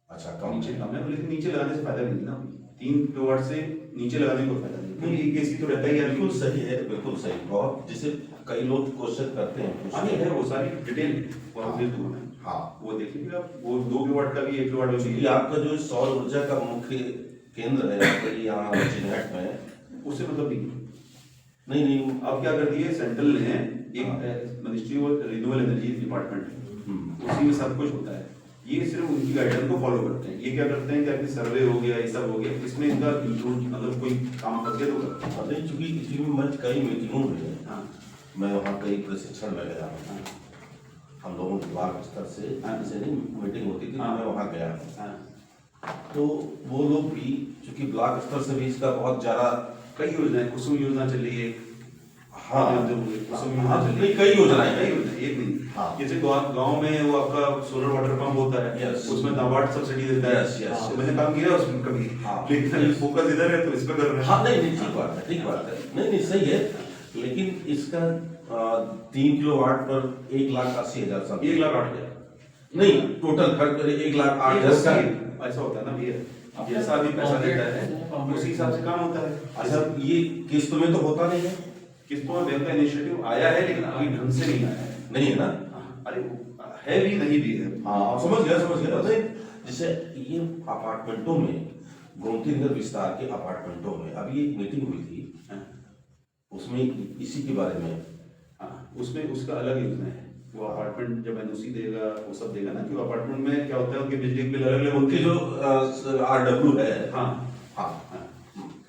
Speaker 6: अच्छा कम
Speaker 5: नीचे कम है, लेकिन नीचे लगाने से फायदा नहीं ना। 3 किलोवाट से नीचे लगाने को फायदा नहीं, क्योंकि एक एसी तो रहता ही है।
Speaker 6: बिल्कुल सही है, बिल्कुल सही। बहुत जिसे कई लोग क्वेश्चन करते हैं,
Speaker 5: हाँ नहीं है, वो सारी डिटेल
Speaker 6: हाँ
Speaker 5: वो देखिए आप, वो 2 किलोवाट का भी 1 किलोवाट का
Speaker 6: ये आपका जो सौर ऊर्जा का मुख्य केंद्र है आपके यहाँ चिन्हट में,
Speaker 5: उससे मतलब
Speaker 6: नहीं नहीं
Speaker 5: अब क्या कर दिए सेंट्रल ने एक ministry of renewable energy department, उसी में सब कुछ होता है। ये सिर्फ उनकी गाइडलाइन को फॉलो करते हैं। ये क्या करते हैं कि आपकी सर्वे हो गया, ये सब हो गया, इसमें इनका इंक्लूड मतलब कोई काम फंस गया तो करते हैं।
Speaker 6: नहीं, चूंकि इसी में मैं कई मीटिंगों में
Speaker 5: हाँ
Speaker 6: मैं वहाँ कई प्रशिक्षण में गया हूँ, हम लोगों के ब्लॉक स्तर से जैसे नहीं मीटिंग होती थी, मैं वहाँ गया हूँ।
Speaker 5: हाँ,
Speaker 6: तो वो लोग भी चूंकि ब्लॉक स्तर से भी इसका बहुत ज्यादा
Speaker 5: कई योजनाएं, कुसुम योजना चल रही है,
Speaker 6: हाँ
Speaker 5: कुसुम योजना चल रही है,
Speaker 6: कई योजनाएं
Speaker 5: कई योजना, एक नहीं।
Speaker 6: हाँ।
Speaker 5: जैसे गांव में वो आपका सोलर वाटर पंप होता है,
Speaker 6: Yes.
Speaker 5: उसमें नाबार्ड सब्सिडी देता है।
Speaker 6: Yes, yes,
Speaker 5: तो मैंने काम किया उसमें कभी,
Speaker 6: हाँ।
Speaker 5: लेकिन फोकस इधर है तो इस पे कर रहे हैं।
Speaker 6: हाँ नहीं ठीक बात है, ठीक बात है, नहीं सही है। लेकिन इसका 3 किलोवाट पर 1,80,000 समथिंग,
Speaker 5: 1,08,000
Speaker 6: नहीं टोटल खर्च 1,08,000 का।
Speaker 5: ऐसा होता है ना भैया, अब जैसा भी पैसा देता है उसी हिसाब से काम होता है।
Speaker 6: अच्छा, ये किस्त में तो होता नहीं है?
Speaker 5: किस्तों में बैंक का इनिशिएटिव आया है, लेकिन अभी ढंग से नहीं आया है।
Speaker 6: नहीं है ना?
Speaker 5: अरे है भी नहीं भी है।
Speaker 6: हाँ समझ गया नहीं, जैसे ये अपार्टमेंटों में, गोमती नगर विस्तार के अपार्टमेंटों में अभी एक मीटिंग हुई थी, उसमें इसी के बारे में,
Speaker 5: उसमें उसका अलग योजना है। वो अपार्टमेंट जब एनओसी देगा वो सब देगा ना, कि वो अपार्टमेंट में क्या होता है, उनके बिजली बिल अलग अलग होते
Speaker 6: उनकी
Speaker 5: हैं।
Speaker 6: जो RW है,
Speaker 5: हाँ
Speaker 6: हाँ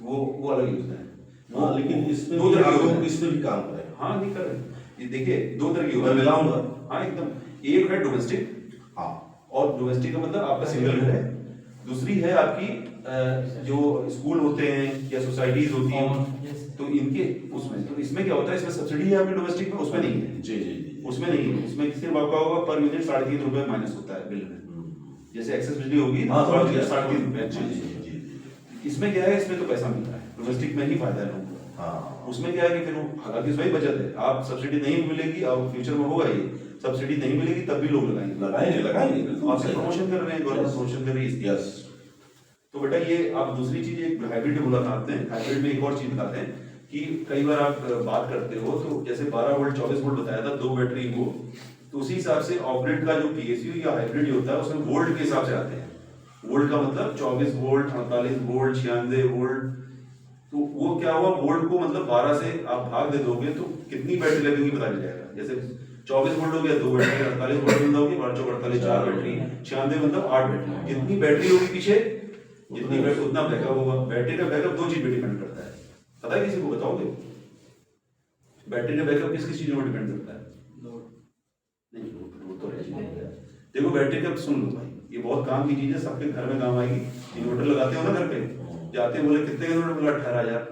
Speaker 5: वो अलग योजना है।
Speaker 6: हाँ, लेकिन इसमें
Speaker 5: दो तरह की योजना
Speaker 6: लोग
Speaker 5: है।
Speaker 6: इस पे भी काम करें।
Speaker 5: हाँ नहीं कर रहे, ये देखिए 2 तरह की
Speaker 6: मैं मिलाऊंगा।
Speaker 5: हाँ एकदम, एक है डोमेस्टिक,
Speaker 6: हाँ,
Speaker 5: और डोमेस्टिक का मतलब आपका सिंगल घर है। दूसरी है आपकी जो स्कूल होते हैं या सोसाइटीज होती हैं, तो इनके उसमें, तो इसमें क्या होता है, इसमें सब्सिडी है आपके डोमेस्टिक में, उसमें नहीं है।
Speaker 6: जी जी जी
Speaker 5: उसमें नहीं है, उसमें सिर्फ आपका होगा पर यूनिट 3.5 रुपए माइनस होता है बिल में। जैसे एक्सेस बिजली होगी
Speaker 6: हाँ, समझ गया।
Speaker 5: 3.5 रुपए।
Speaker 6: जी जी जी जी
Speaker 5: इसमें क्या है, इसमें तो पैसा मिल रहा है, डोमेस्टिक में ही फायदा है लोगों को।
Speaker 6: हाँ
Speaker 5: उसमें क्या है कि फिर हालांकि उसमें ही बचत है, आप सब्सिडी नहीं मिलेगी, अब फ्यूचर में होगा ये, सब्सिडी नहीं मिलेगी तब भी लोग लगाएंगे।
Speaker 6: लगाएंगे लगाएंगे बिल्कुल
Speaker 5: आप
Speaker 6: सही।
Speaker 5: प्रमोशन कर रहे हैं, गवर्नमेंट
Speaker 6: Yes.
Speaker 5: प्रमोशन कर रही है।
Speaker 6: यस
Speaker 5: तो बेटा ये आप दूसरी चीज एक हाइब्रिड बोला करते हैं, हाइब्रिड में एक और चीज बताते हैं कि कई बार आप बात करते हो तो जैसे 12 वोल्ट 24 वोल्ट बताया था, 2 बैटरी को, तो उसी हिसाब से ऑफग्रिड का जो पीएसयू या हाइब्रिड होता है उसमें वोल्ट के हिसाब से आते हैं। वोल्ट का मतलब 24 वोल्ट, 48 वोल्ट, 96 वोल्ट। तो वो क्या हुआ, वोल्ट को मतलब 12 से आप भाग दे दोगे तो कितनी बैटरी लगेगी पता चल जाएगा। जैसे 24 वोल्ट हो गया 2 बैटरी, 48 वोल्ट मतलब होगी 48 4 बैटरी, 96 मतलब 8 बैटरी। जितनी बैटरी होगी पीछे, जितनी बैटरी उतना बैकअप होगा। बैटरी का बैकअप 2 चीज पे डिपेंड करता है, पता है किसी को, बताओगे? बैटरी का बैकअप किस चीजों पर डिपेंड करता है? नहीं, लोड तो है। देखो बैटरी का सुन लो भाई, ये बहुत काम की चीज है, सबके घर में काम आएगी। इन्वर्टर लगाते हो ना घर पे, जाते हैं बोले कितने का इन्वर्टर, बोला 18,000।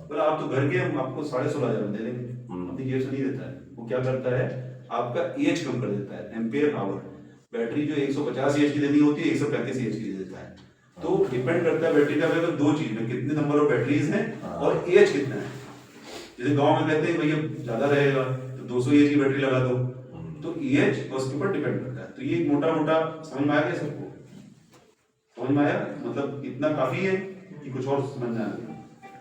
Speaker 5: बोला आप तो घर के, हम आपको 16,500 में दे देंगे, अपनी जेब से नहीं देता है। वो क्या करता है, आपका एच कम कर देता है, एम्पेयर आवर। बैटरी जो 150 एच की देनी होती है 135 एच की दे देता है। तो डिपेंड करता है बैटरी का बैकअप 2 चीज में, कितने नंबर ऑफ बैटरीज हैं और एच कितना है। जैसे गांव में कहते हैं भैया ज्यादा रहेगा तो 200 एच की बैटरी लगा दो, तो एच उसके ऊपर डिपेंड करता है। तो ये मोटा मोटा समझ में आ गया सबको? समझ में आया? मतलब इतना काफी है कि कुछ और समझना है?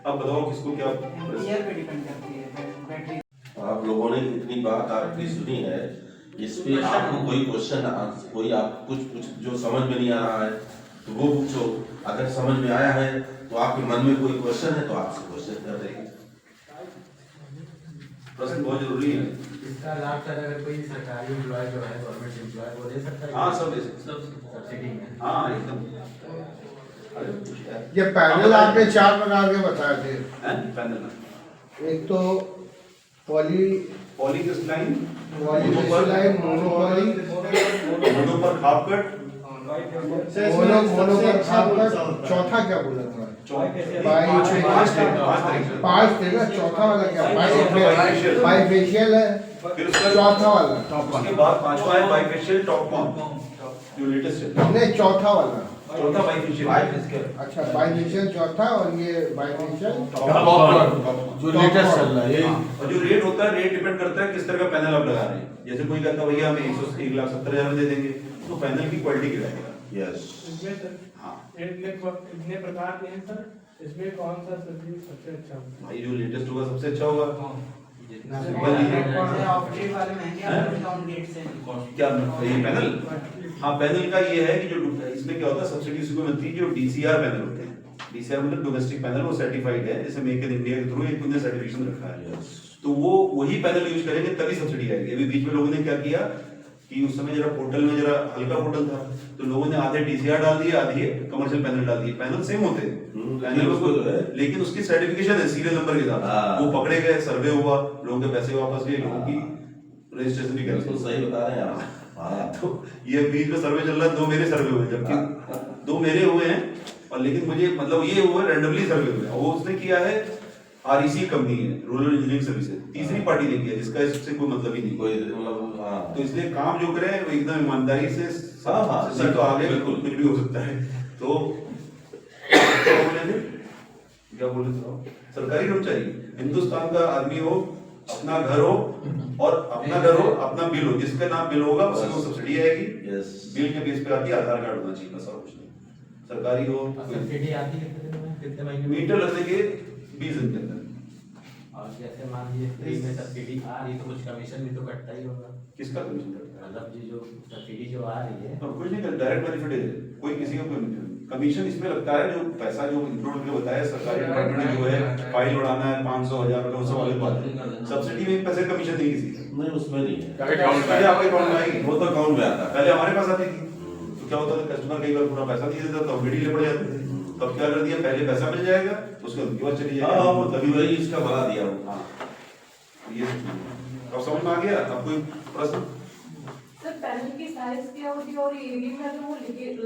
Speaker 5: अब बताओ किसको क्या
Speaker 2: ईयर पे डिपेंड करती है बैटरी।
Speaker 6: आप लोगों ने इतनी बात आपकी सुनी है, इस पे आपको कोई क्वेश्चन, कोई आप कुछ जो समझ में नहीं आ रहा है तो वो पूछो। अगर समझ में आया है तो आपके मन में कोई क्वेश्चन है तो आपसे क्वेश्चन कर देंगे।
Speaker 5: प्रश्न बहुत जरूरी है।
Speaker 4: इसका लाभ सर अगर कोई सरकारी एम्प्लॉय जो है, गवर्नमेंट एम्प्लॉय, वो ले सकता है?
Speaker 5: हाँ सब दे सकते हैं।
Speaker 4: सब्सिडी में।
Speaker 5: हाँ एकदम। अरे कुछ है।
Speaker 7: ये पैनल आपने 4 प्रकार के बताए थे।
Speaker 5: हैं? पैनल में
Speaker 7: एक तो poly
Speaker 5: polycrystalline,
Speaker 7: polycrystalline, monopoly,
Speaker 5: mono पर खाप कट,
Speaker 7: मोनो पर खापकर, चौथा क्या बोला था? पांच थे ना, चौथा वाला क्या? बाईफेशियल है,
Speaker 5: फिर उसका
Speaker 7: चौथा वाला
Speaker 5: उसके बाद पांचवा है बाइफेशियल टॉप कॉन, जो लेटेस्ट है।
Speaker 7: नहीं, चौथा वाला।
Speaker 5: चौथा बाइफेशियल।
Speaker 7: अच्छा, बाईफेशियल चौथा और ये बाईफेशियल
Speaker 3: जो लेटेस्ट चल रहा है यही।
Speaker 5: और जो रेट होता है, रेट डिपेंड करता है किस तरह का पैनल आप लगा रहे हैं। जैसे कोई कहता है भैया हमें 1,70,000 में दे देंगे, तो पैनल की क्वालिटी की रहेगा।
Speaker 6: यस
Speaker 8: इसमें सर
Speaker 5: हाँ
Speaker 8: इतने प्रकार के हैं सर, इसमें कौन सा सब्जी सबसे अच्छा होगा?
Speaker 5: भाई, जो लेटेस्ट होगा सबसे अच्छा होगा।
Speaker 4: जितना
Speaker 2: ऑफ-ग्रिड वाले महंगे हैं, डिस्काउंट रेट से।
Speaker 5: क्या ये पैनल? हाँ, पैनल का ये है कि जो इसमें क्या होता है, सब्सिडी उसको मिलती है जो डीसीआर पैनल होते हैं। डीसीआर मतलब डोमेस्टिक पैनल, वो सर्टिफाइड है, जैसे मेक इन इंडिया के थ्रू एक उन्होंने सर्टिफिकेशन रखा है। तो वो वही पैनल यूज करेंगे तभी सब्सिडी आएगी। अभी बीच में लोगों ने क्या किया कि उस समय जरा पोर्टल में जरा हल्का पोर्टल था, तो लोगों ने आधे डीसीआर डाल दिए, आधे कमर्शियल पैनल डाल दिए। पैनल सेम होते हैं पैनल
Speaker 6: उसको जो है,
Speaker 5: लेकिन उसकी सर्टिफिकेशन है सीरियल नंबर के साथ। वो पकड़े गए, सर्वे हुआ, लोगों के पैसे वापस लिए, लोगों की रजिस्ट्रेशन भी
Speaker 6: बिल्कुल
Speaker 5: कैंसिल।
Speaker 6: सही बता रहे हैं आप। हाँ
Speaker 5: तो ये बीच में सर्वे चल रहा है, 2 मेरे सर्वे हुए, जबकि 2 मेरे हुए हैं, और लेकिन मुझे मतलब ये हुआ रैंडमली सर्वे हुए। वो उसने किया है, आरईसी कंपनी है, रूरल इंजीनियरिंग सर्विसेज, तीसरी पार्टी ने किया जिसका इससे कोई मतलब ही नहीं।
Speaker 6: कोई मतलब हाँ
Speaker 5: तो इसलिए काम जो करें वो एकदम ईमानदारी से।
Speaker 6: हाँ,
Speaker 5: सही तो आगे
Speaker 6: बिल्कुल।
Speaker 5: कुछ भी हो सकता है। तो क्या बोले थे? क्या बोले थे? सरकारी कर्मचारी, हिंदुस्तान का आदमी हो, अपना घर हो, और अपना घर हो, अपना बिल हो, जिसका नाम बिल होगा उसको सब्सिडी आएगी।
Speaker 6: यस
Speaker 5: बिल के बेस पे आती है, आधार कार्ड होना चाहिए, बस और कुछ नहीं। सरकारी हो,
Speaker 4: सब्सिडी आती है कितने दिन में, कितने महीने में?
Speaker 5: मीटर लगने के 20 दिन के अंदर।
Speaker 4: और जैसे मान लीजिए फ्री में सब्सिडी आ रही तो कुछ कमीशन भी तो कटता ही होगा।
Speaker 5: किसका कमीशन करता है?
Speaker 4: मतलब जी जो सब्सिडी जो आ रही है,
Speaker 5: तो कुछ नहीं करता, डायरेक्ट बेनिफिट है, कोई किसी को कमीशन इसमें लगता है। जो पैसा जो इंक्लूड करके बताया सरकारी डिपार्टमेंट जो है, फाइल उड़ाना है 500 1000 रुपए, वो सब वाले बात है। सब्सिडी में एक पैसे कमीशन नहीं किसी का।
Speaker 6: नहीं उसमें नहीं है,
Speaker 5: पहले आपके अकाउंट में आएगी,
Speaker 6: वो तो अकाउंट में आता है।
Speaker 5: पहले हमारे पास आती थी, तो क्या होता था, कस्टमर कई बार पूरा पैसा नहीं देता तो वीडियो ले पड़ जाते थे। तब क्या कर दिया, पहले पैसा मिल जाएगा, उसके उनके पास चली
Speaker 6: हाँ
Speaker 5: जाएगी।
Speaker 6: वो तभी वही इसका बना दिया वो।
Speaker 5: हाँ, ये अब समझ में आ गया। अब कोई प्रश्न?
Speaker 9: सर पैनल के साथ साइज क्या होती है और एरिया में अगर वो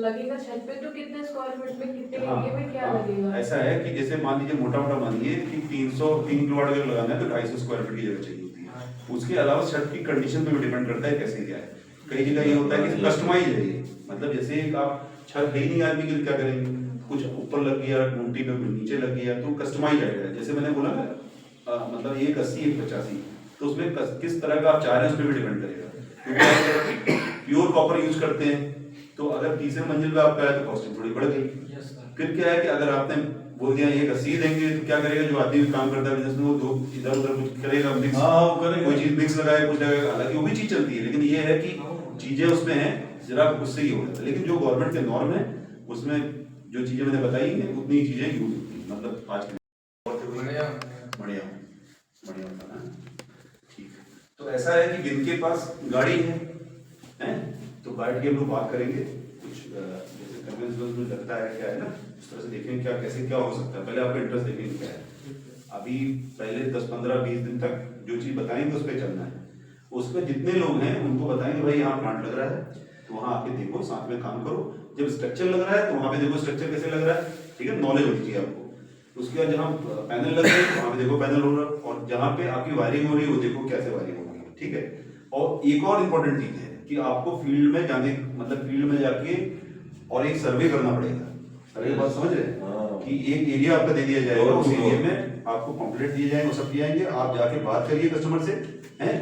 Speaker 9: लगेगा छत पे तो कितने स्क्वायर फीट में कितने
Speaker 5: हाँ,
Speaker 9: एरिया में क्या
Speaker 5: हाँ,
Speaker 9: लगेगा?
Speaker 5: ऐसा है कि जैसे मान लीजिए मोटा मोटा मानिए कि 3 किलोवाट अगर लगाना है तो 250 स्क्वायर फीट की जगह चाहिए होती है। उसके अलावा छत की कंडीशन पे भी डिपेंड करता है कैसे क्या है। कई जगह ये होता है कि कस्टमाइज है ये, मतलब जैसे आप छत है ही नहीं आदमी के क्या करेंगे, कुछ ऊपर लग गया टूटी पे नीचे लग गया तो कस्टमाइज आएगा। जैसे मैंने बोला ना मतलब एक 80 एक 85 तो उसमें किस तरह का आप चाह रहे हैं उस पर भी डिपेंड करेगा। क्योंकि प्योर कॉपर यूज करते हैं तो अगर तीसरे मंजिल पे आपका है तो कॉस्टिंग थोड़ी बढ़ गई। फिर क्या है कि अगर आपने बोल दिया एक 80 देंगे तो क्या करेगा जो आदमी काम करता है बिजनेस में वो दो इधर उधर कुछ करेगा मिक्स, कोई चीज मिक्स लगाए कुछ लगाएगा, हालांकि वो भी चीज चलती है लेकिन ये है कि चीजें उसमें हैं जरा उससे ही हो जाता है। लेकिन जो गवर्नमेंट के नॉर्म है उसमें जो चीजें मैंने बताई हैं उतनी ही चीजें यूज होती है। मतलब आज के बढ़िया होता है। ठीक, तो ऐसा है कि जिनके पास गाड़ी है तो बैठ के हम लोग बात करेंगे कुछ जैसे कन्वेंस में लगता है क्या है ना इस तरह से देखेंगे क्या कैसे क्या हो सकता है। पहले आपका इंटरेस्ट देखेंगे क्या है, अभी पहले 10 15 20 दिन तक जो चीज बताएंगे उस पर चलना है। उस पर जितने लोग हैं उनको बताएंगे भाई यहाँ प्लांट लग रहा है तो वहाँ आके देखो साथ में काम करो। जब स्ट्रक्चर लग रहा है तो वहाँ पे देखो स्ट्रक्चर कैसे लग रहा है, ठीक है, नॉलेज होनी चाहिए आपको। उसके बाद जहाँ पैनल लग रहे हैं वहाँ पे देखो पैनल हो रहा है और जहाँ पे आपकी वायरिंग हो रही है वो देखो कैसे वायरिंग हो रही है, ठीक है। और एक और इम्पोर्टेंट चीज है कि आपको फील्ड में जाने मतलब फील्ड में जाके और एक सर्वे करना पड़ेगा। सर्वे बात समझ रहे हैं कि एक एरिया आपका दे दिया जाएगा, उस एरिया में आपको पॉम्पलेट दिए जाएंगे, सब दिए जाएंगे, आप जाके बात करिए कस्टमर से, हैं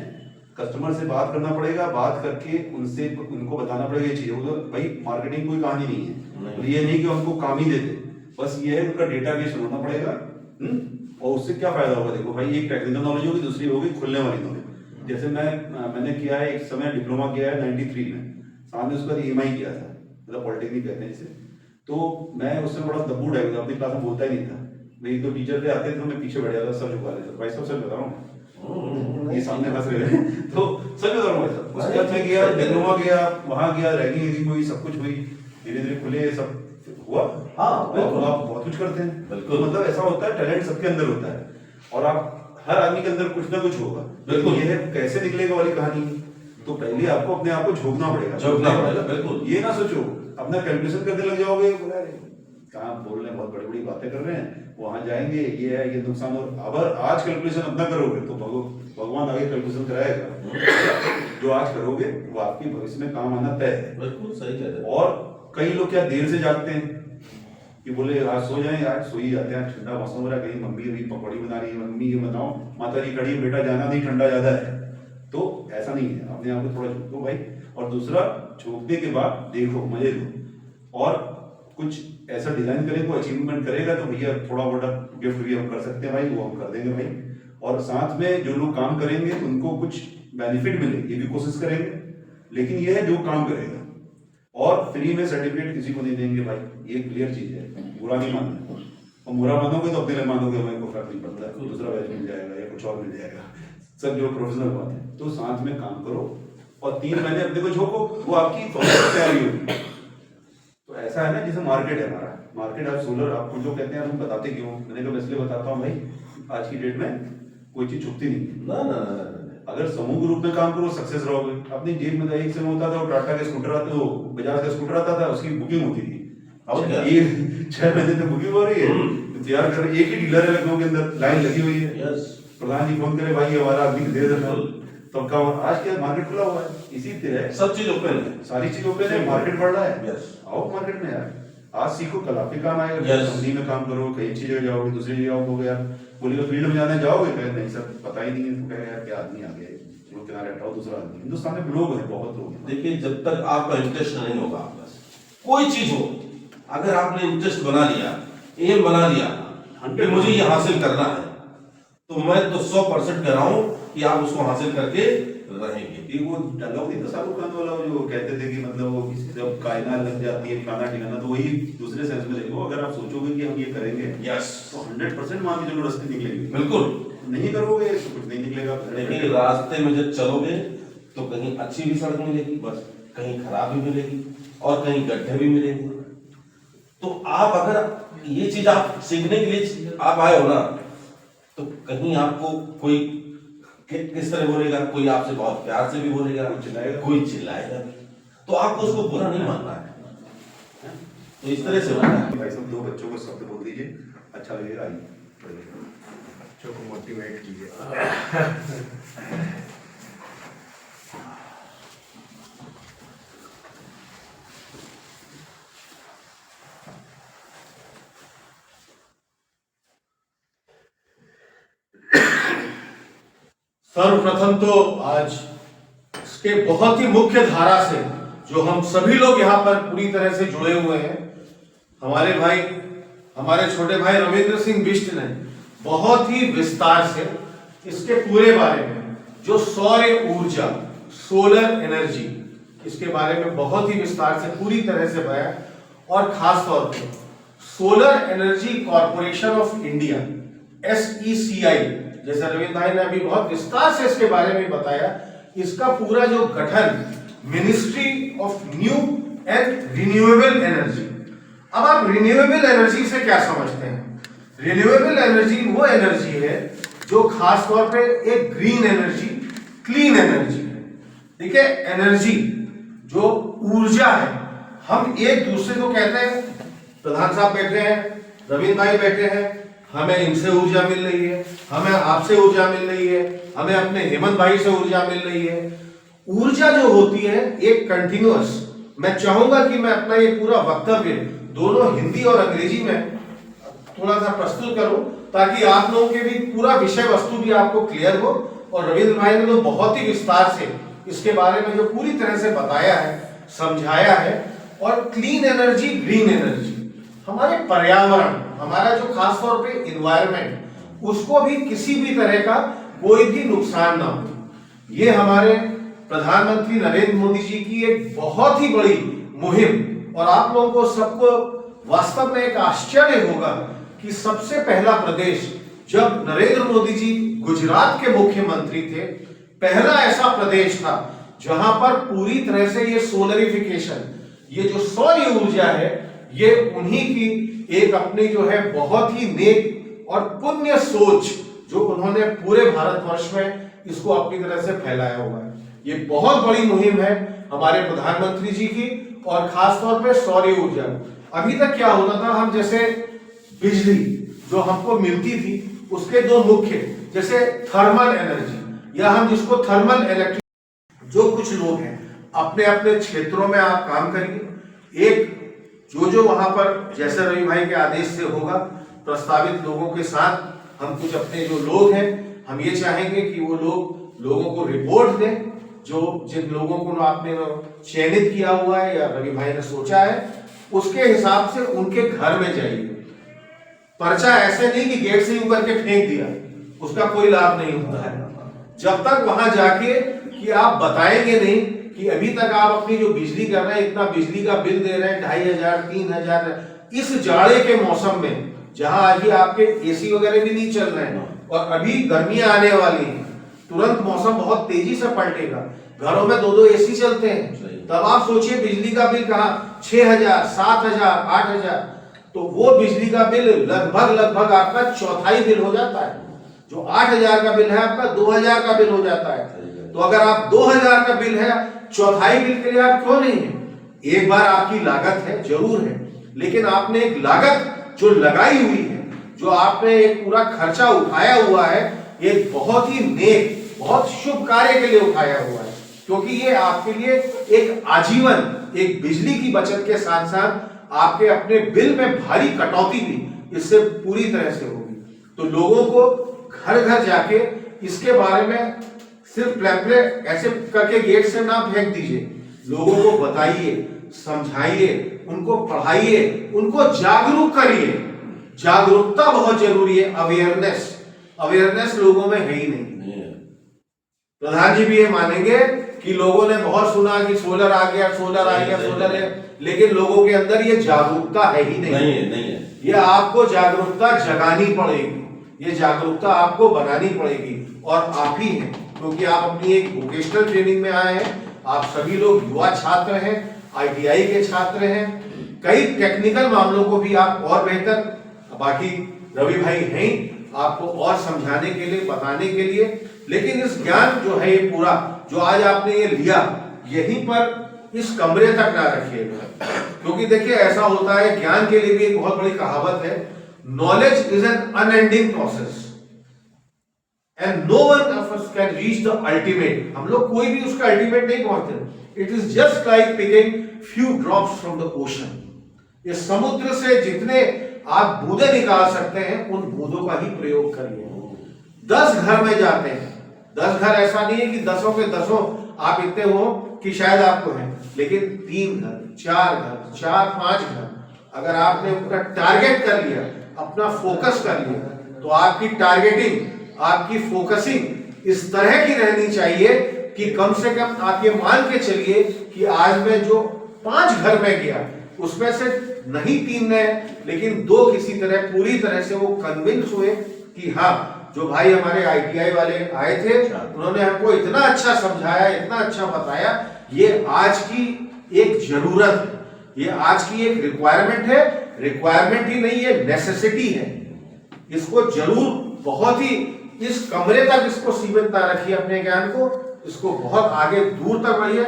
Speaker 5: कस्टमर से बात करना पड़ेगा। बात करके उनसे उनको बताना पड़ेगा ये चीज। भाई मार्केटिंग कोई कहानी नहीं है, तो ये नहीं कि उनको काम ही दे दे, बस ये है उनका डेटाबेस बनाना पड़ेगा। और उससे क्या फायदा होगा, देखो भाई एक टेक्निकल नॉलेज होगी, दूसरी होगी खुलने वाली नॉलेज। जैसे मैंने किया है एक समय डिप्लोमा किया है 93 में, सामने उसका EMI किया था, मतलब पॉलिटेक्निक कहते हैं इसे। तो मैं उससे बड़ा दब्बू टाइप था, अपनी क्लास में बोलता ही नहीं था भाई। तो टीचर पे आते थे तो मैं पीछे बैठ जाता, सर झुका लेता। भाई सब बता रहा हूँ, ये सामने हंस रहे हैं तो सच बता रहा हूँ भाई साहब। उसके बाद मैं गया डिप्लोमा गया, वहाँ गया, रैगिंग हुई, सब कुछ हुई, धीरे धीरे खुले, सब हुआ। हाँ बिल्कुल, आप बहुत कुछ करते हैं बिल्कुल। मतलब ऐसा होता है टैलेंट सबके अंदर होता है और आप हर आदमी के अंदर कुछ ना कुछ होगा। बिल्कुल, ये है कैसे निकलेगा वाली कहानी। तो पहले आपको अपने आप को झोंकना पड़ेगा, बिल्कुल। ये ना सोचो अपना कैलकुलेशन करने लग जाओगे, बोला कहाँ बोल रहे हैं, बहुत बड़ी बड़ी बातें कर रहे हैं, वहां जाएंगे ये है ये नुकसान। और अगर आज कैलकुलेशन अपना करोगे तो भगवान आगे कैलकुलेशन कराएगा। जो आज करोगे वो आपकी भविष्य में काम आना तय है।
Speaker 6: बिल्कुल सही कह रहे हैं।
Speaker 5: और कई लोग क्या देर से जागते हैं कि बोले आज सो जाएं, आज सो ही जाते हैं, ठंडा मौसम हो रहा है, कहीं मम्मी अभी पकौड़ी बना रही है, मम्मी ये बताओ माता जी खड़ी है, बेटा जाना नहीं, ठंडा ज्यादा है। तो ऐसा नहीं है, अपने आप को थोड़ा झोंको भाई। और दूसरा झोंकने के बाद देखो, मजे लो और कुछ ऐसा डिजाइन करें, कोई अचीवमेंट करेगा तो भैया थोड़ा बड़ा गिफ्ट भी हम कर सकते हैं भाई, वो हम कर देंगे भाई। और साथ में जो लोग काम करेंगे उनको कुछ बेनिफिट मिले ये भी कोशिश करेंगे। लेकिन ये है जो काम करेगा, और फ्री में सर्टिफिकेट किसी को नहीं देंगे भाई, ये क्लियर चीज है, बुरा नहीं मानना। और बुरा मानोगे तो अपने लिए मानोगे, भाई को फर्क नहीं पड़ता, दूसरा बैच मिल जाएगा या कुछ और मिल जाएगा, सब जो प्रोफेशनल बात है। तो साथ में काम करो और 3 महीने अपने को झोंको, वो आपकी तैयारी होगी। तो ऐसा है ना, जैसे मार्केट है हमारा, मार्केट आप सोलर आपको जो कहते हैं हम बताते क्यों, मैंने कहा इसलिए बताता हूँ भाई आज की डेट में कोई चीज छुपती नहीं है।
Speaker 6: ना
Speaker 5: अगर समूह रूप में काम करो सक्सेस रहोगे। अपनी जेब में एक समय होता था वो टाटा के स्कूटर आते, वो बजाज का स्कूटर आता था, उसकी बुकिंग होती थी। अब ये 6 महीने तक बुकिंग हो रही है, तैयार कर, एक ही डीलर है लखनऊ के अंदर, लाइन लगी हुई है। प्रधान जी फोन करे भाई हमारा आदमी दे देना, तो क्या आज क्या मार्केट खुला हुआ है, इसी तरह
Speaker 6: सब चीज ओपन है,
Speaker 5: सारी चीज ओपन है, मार्केट बढ़ रहा है। आओ मार्केट में यार, आज सीखो कल आपके काम आएगा। कंपनी में काम करो, कहीं अच्छी जगह जाओगे, दूसरी जगह जाओगे, यार बोलिए फील्ड में जाने जाओगे, कहे नहीं सर पता ही नहीं है, तो कहे यार क्या आदमी आ गया, चलो किनारे हटाओ, दूसरा आदमी। हिंदुस्तान में लोग हैं, बहुत लोग हैं।
Speaker 6: देखिए जब तक आपका इंटरेस्ट नहीं होगा, कोई चीज हो, अगर आपने इंटरेस्ट बना लिया, एम बना लिया कि मुझे ये हासिल करना है, तो मैं तो 100% कह रहा हूं कि आप उसको हासिल करके रहेंगे।
Speaker 5: ये वो डायलॉग नहीं था शाहरुख खान वाला जो कहते थे कि मतलब वो जब कायनात लग जाती है खाना ठिकाना, तो वही दूसरे सेंस में देखो। अगर आप सोचोगे कि हम ये करेंगे तो 100% मान के चलो रास्ते निकलेंगे।
Speaker 6: बिल्कुल
Speaker 5: नहीं करोगे तो कुछ नहीं निकलेगा।
Speaker 6: लेकिन रास्ते में जब चलोगे तो कहीं अच्छी भी सड़क मिलेगी, बस कहीं खराब भी मिलेगी और कहीं गड्ढे भी मिलेंगे। तो आप अगर ये चीज आप सीखने के लिए आप आए हो ना, तो कहीं आपको कोई किस तरह बोलेगा, कोई आपसे बहुत प्यार से भी बोलेगा, कोई चिल्लाएगा भी। तो आपको उसको बुरा नहीं मानना है। तो इस तरह से होता है।
Speaker 5: भाई साहब 2 बच्चों को शब्द बोल दीजिए, अच्छा लगेगा। आइए पढ़िए।
Speaker 3: बच्चों को मोटिवेट कीजिए।
Speaker 10: सर्वप्रथम तो आज इसके बहुत ही मुख्य धारा से जो हम सभी लोग यहाँ पर पूरी तरह से जुड़े हुए हैं, हमारे भाई, हमारे छोटे भाई रविंद्र सिंह बिष्ट ने बहुत ही विस्तार से इसके पूरे बारे में, जो सौर ऊर्जा, सोलर एनर्जी, इसके बारे में बहुत ही विस्तार से पूरी तरह से बताया। और खास तौर पर solar energy corporation of India SECI, जैसे रविंद्र भाई ने अभी बहुत विस्तार से इसके बारे में बताया, इसका पूरा जो गठन ministry of new and renewable energy. अब आप रिन्यूएबल एनर्जी से क्या समझते हैं? रिन्यूएबल एनर्जी वो एनर्जी है जो खास तौर पे एक ग्रीन एनर्जी, क्लीन एनर्जी है। ठीक है, एनर्जी जो ऊर्जा है, हम एक दूसरे को कहते हैं, प्रधान साहब बैठे हैं, रविंद्र भाई बैठे हैं, हमें इनसे ऊर्जा मिल रही है, हमें आपसे ऊर्जा मिल रही है, हमें अपने हेमंत भाई से ऊर्जा मिल रही है। ऊर्जा जो होती है एक कंटिन्यूअस, मैं चाहूंगा कि मैं अपना ये पूरा वक्तव्य दोनों हिंदी और अंग्रेजी में थोड़ा सा प्रस्तुत करूं, ताकि आप लोगों के भी पूरा विषय वस्तु भी आपको क्लियर हो। और रविंद्र भाई ने तो बहुत ही विस्तार से इसके बारे में जो पूरी तरह से बताया है, समझाया है। और क्लीन एनर्जी, ग्रीन एनर्जी, हमारे पर्यावरण, हमारा जो खास तौर पे इन्वायरमेंट, उसको भी किसी भी तरह का कोई भी नुकसान ना हो, ये हमारे प्रधानमंत्री नरेंद्र मोदी जी की एक बहुत ही बड़ी मुहिम। और आप लोगों को सबको वास्तव में एक आश्चर्य होगा कि सबसे पहला प्रदेश, जब नरेंद्र मोदी जी गुजरात के मुख्यमंत्री थे, पहला ऐसा प्रदेश था जहां पर पूरी तरह से ये सोलरिफिकेशन, ये जो सौर ऊर्जा है, ये उन्हीं की एक अपनी जो है बहुत ही नेक और पुण्य सोच, जो उन्होंने पूरे भारतवर्ष में इसको अपनी तरह से फैलाया हुआ है। ये बहुत बड़ी मुहिम है हमारे प्रधानमंत्री जी की। और खास तौर पे सौर ऊर्जा, अभी तक क्या होता था, हम जैसे बिजली जो हमको मिलती थी उसके दो मुख्य, जैसे थर्मल एनर्जी या हम जिसको थर्मल इलेक्ट्रिक, जो कुछ लोग हैं अपने अपने क्षेत्रों में आप काम करिए। एक जो वहां पर जैसे रवि भाई के आदेश से होगा, प्रस्तावित लोगों के साथ हम कुछ अपने जो लोग हैं, हम ये चाहेंगे कि वो लोगों को रिपोर्ट दें, जो जिन लोगों को आपने चयनित किया हुआ है या रवि भाई ने सोचा है, उसके हिसाब से उनके घर में जाइए। पर्चा ऐसे नहीं कि गेट से यूं करके फेंक दिया, उसका कोई लाभ नहीं होता है जब तक वहां जाके कि आप बताएंगे नहीं कि अभी तक आप अपनी जो बिजली कर रहे हैं, इतना बिजली का बिल दे रहे हैं, 2500 3000, इस जाड़े के मौसम में जहां अभी आपके एसी वगैरह भी नहीं चल रहे हैं और अभी गर्मियां आने वाली हैं, तुरंत मौसम बहुत तेजी से पलटेगा, घरों में 2-2 एसी चलते हैं, तब आप सोचिए बिजली का बिल कहाँ 6000 7000 8000, तो वो बिजली का बिल लगभग आपका चौथाई बिल हो जाता है। जो 8000 का बिल है आपका 2000 का बिल हो जाता है। तो अगर आप 2000 का बिल है, चौथाई बिल के लिए आप क्यों नहीं है? एक बार आपकी लागत है, जरूर है, लेकिन आपने एक लागत जो लगाई हुई है, जो आपने एक पूरा खर्चा उठाया हुआ है, एक बहुत ही नेक, बहुत शुभ कार्य के लिए उठाया हुआ है, क्योंकि ये आपके लिए एक आजीवन एक बिजली की बचत के साथ साथ आपके अपने बिल में भारी कटौती भी इससे पूरी तरह से होगी। तो लोगों को घर घर जाके इसके बारे में सिर्फ पैम्पलेट ऐसे करके गेट से ना फेंक दीजिए, लोगों को बताइए, समझाइए, उनको पढ़ाइए, उनको जागरूक करिए। जागरूकता बहुत जरूरी है। अवेयरनेस लोगों में है ही नहीं। प्रधान जी भी ये मानेंगे कि लोगों ने बहुत सुना कि सोलर आ गया, सोलर है, लेकिन लोगों के अंदर ये जागरूकता है ही नहीं है। ये आपको जागरूकता जगानी पड़ेगी, ये जागरूकता आपको बनानी पड़ेगी, और आप ही हैं, क्योंकि आप अपनी एक वोकेशनल ट्रेनिंग में आए हैं। आप सभी लोग युवा छात्र हैं, ITI के छात्र हैं, कई टेक्निकल मामलों को भी आप और बेहतर, बाकी रवि भाई हैं आपको और समझाने के लिए, बताने के लिए। लेकिन इस ज्ञान जो है ये पूरा जो आज आपने ये लिया, यहीं पर इस कमरे तक ना रखिएगा, क्योंकि देखिए ऐसा होता है, ज्ञान के लिए भी एक बहुत बड़ी कहावत है, knowledge is an unending process and no one of us can reach the ultimate. हम लोग कोई भी उसका अल्टीमेट नहीं पहुंचते। It is just like picking few drops from the ocean. ये समुद्र से जितने आप बूंदे निकाल सकते हैं, उन बूंदों का ही प्रयोग करिए। 10 घर में जाते हैं, 10 घर ऐसा नहीं है कि 10 के 10 आप इतने हो कि शायद आपको है, लेकिन 3 घर, 4 घर, 4-5 घर अगर आपने अपना टारगेट कर लिया, अपना फोकस कर लिया, तो आपकी टारगेटिंग, आपकी फोकसिंग इस तरह की रहनी चाहिए कि कम से कम आप ये मान के चलिए कि आज मैं जो 5 घर में गया, उसमें से नहीं 3 नए, लेकिन 2 किसी तरह पूरी तरह से वो कन्विंस हुए कि हाँ, जो भाई हमारे ITI वाले आए थे, उन्होंने हमको इतना अच्छा समझाया, इतना अच्छा बताया, ये आज की एक जरूरत है, ये आज की एक रिक्वायरमेंट है। रिक्वायरमेंट ही नहीं है, नेसेसिटी है। इसको जरूर बहुत ही इस कमरे तक इसको सीमित ना रखिए अपने ज्ञान को, इसको बहुत आगे दूर तक बढ़िए।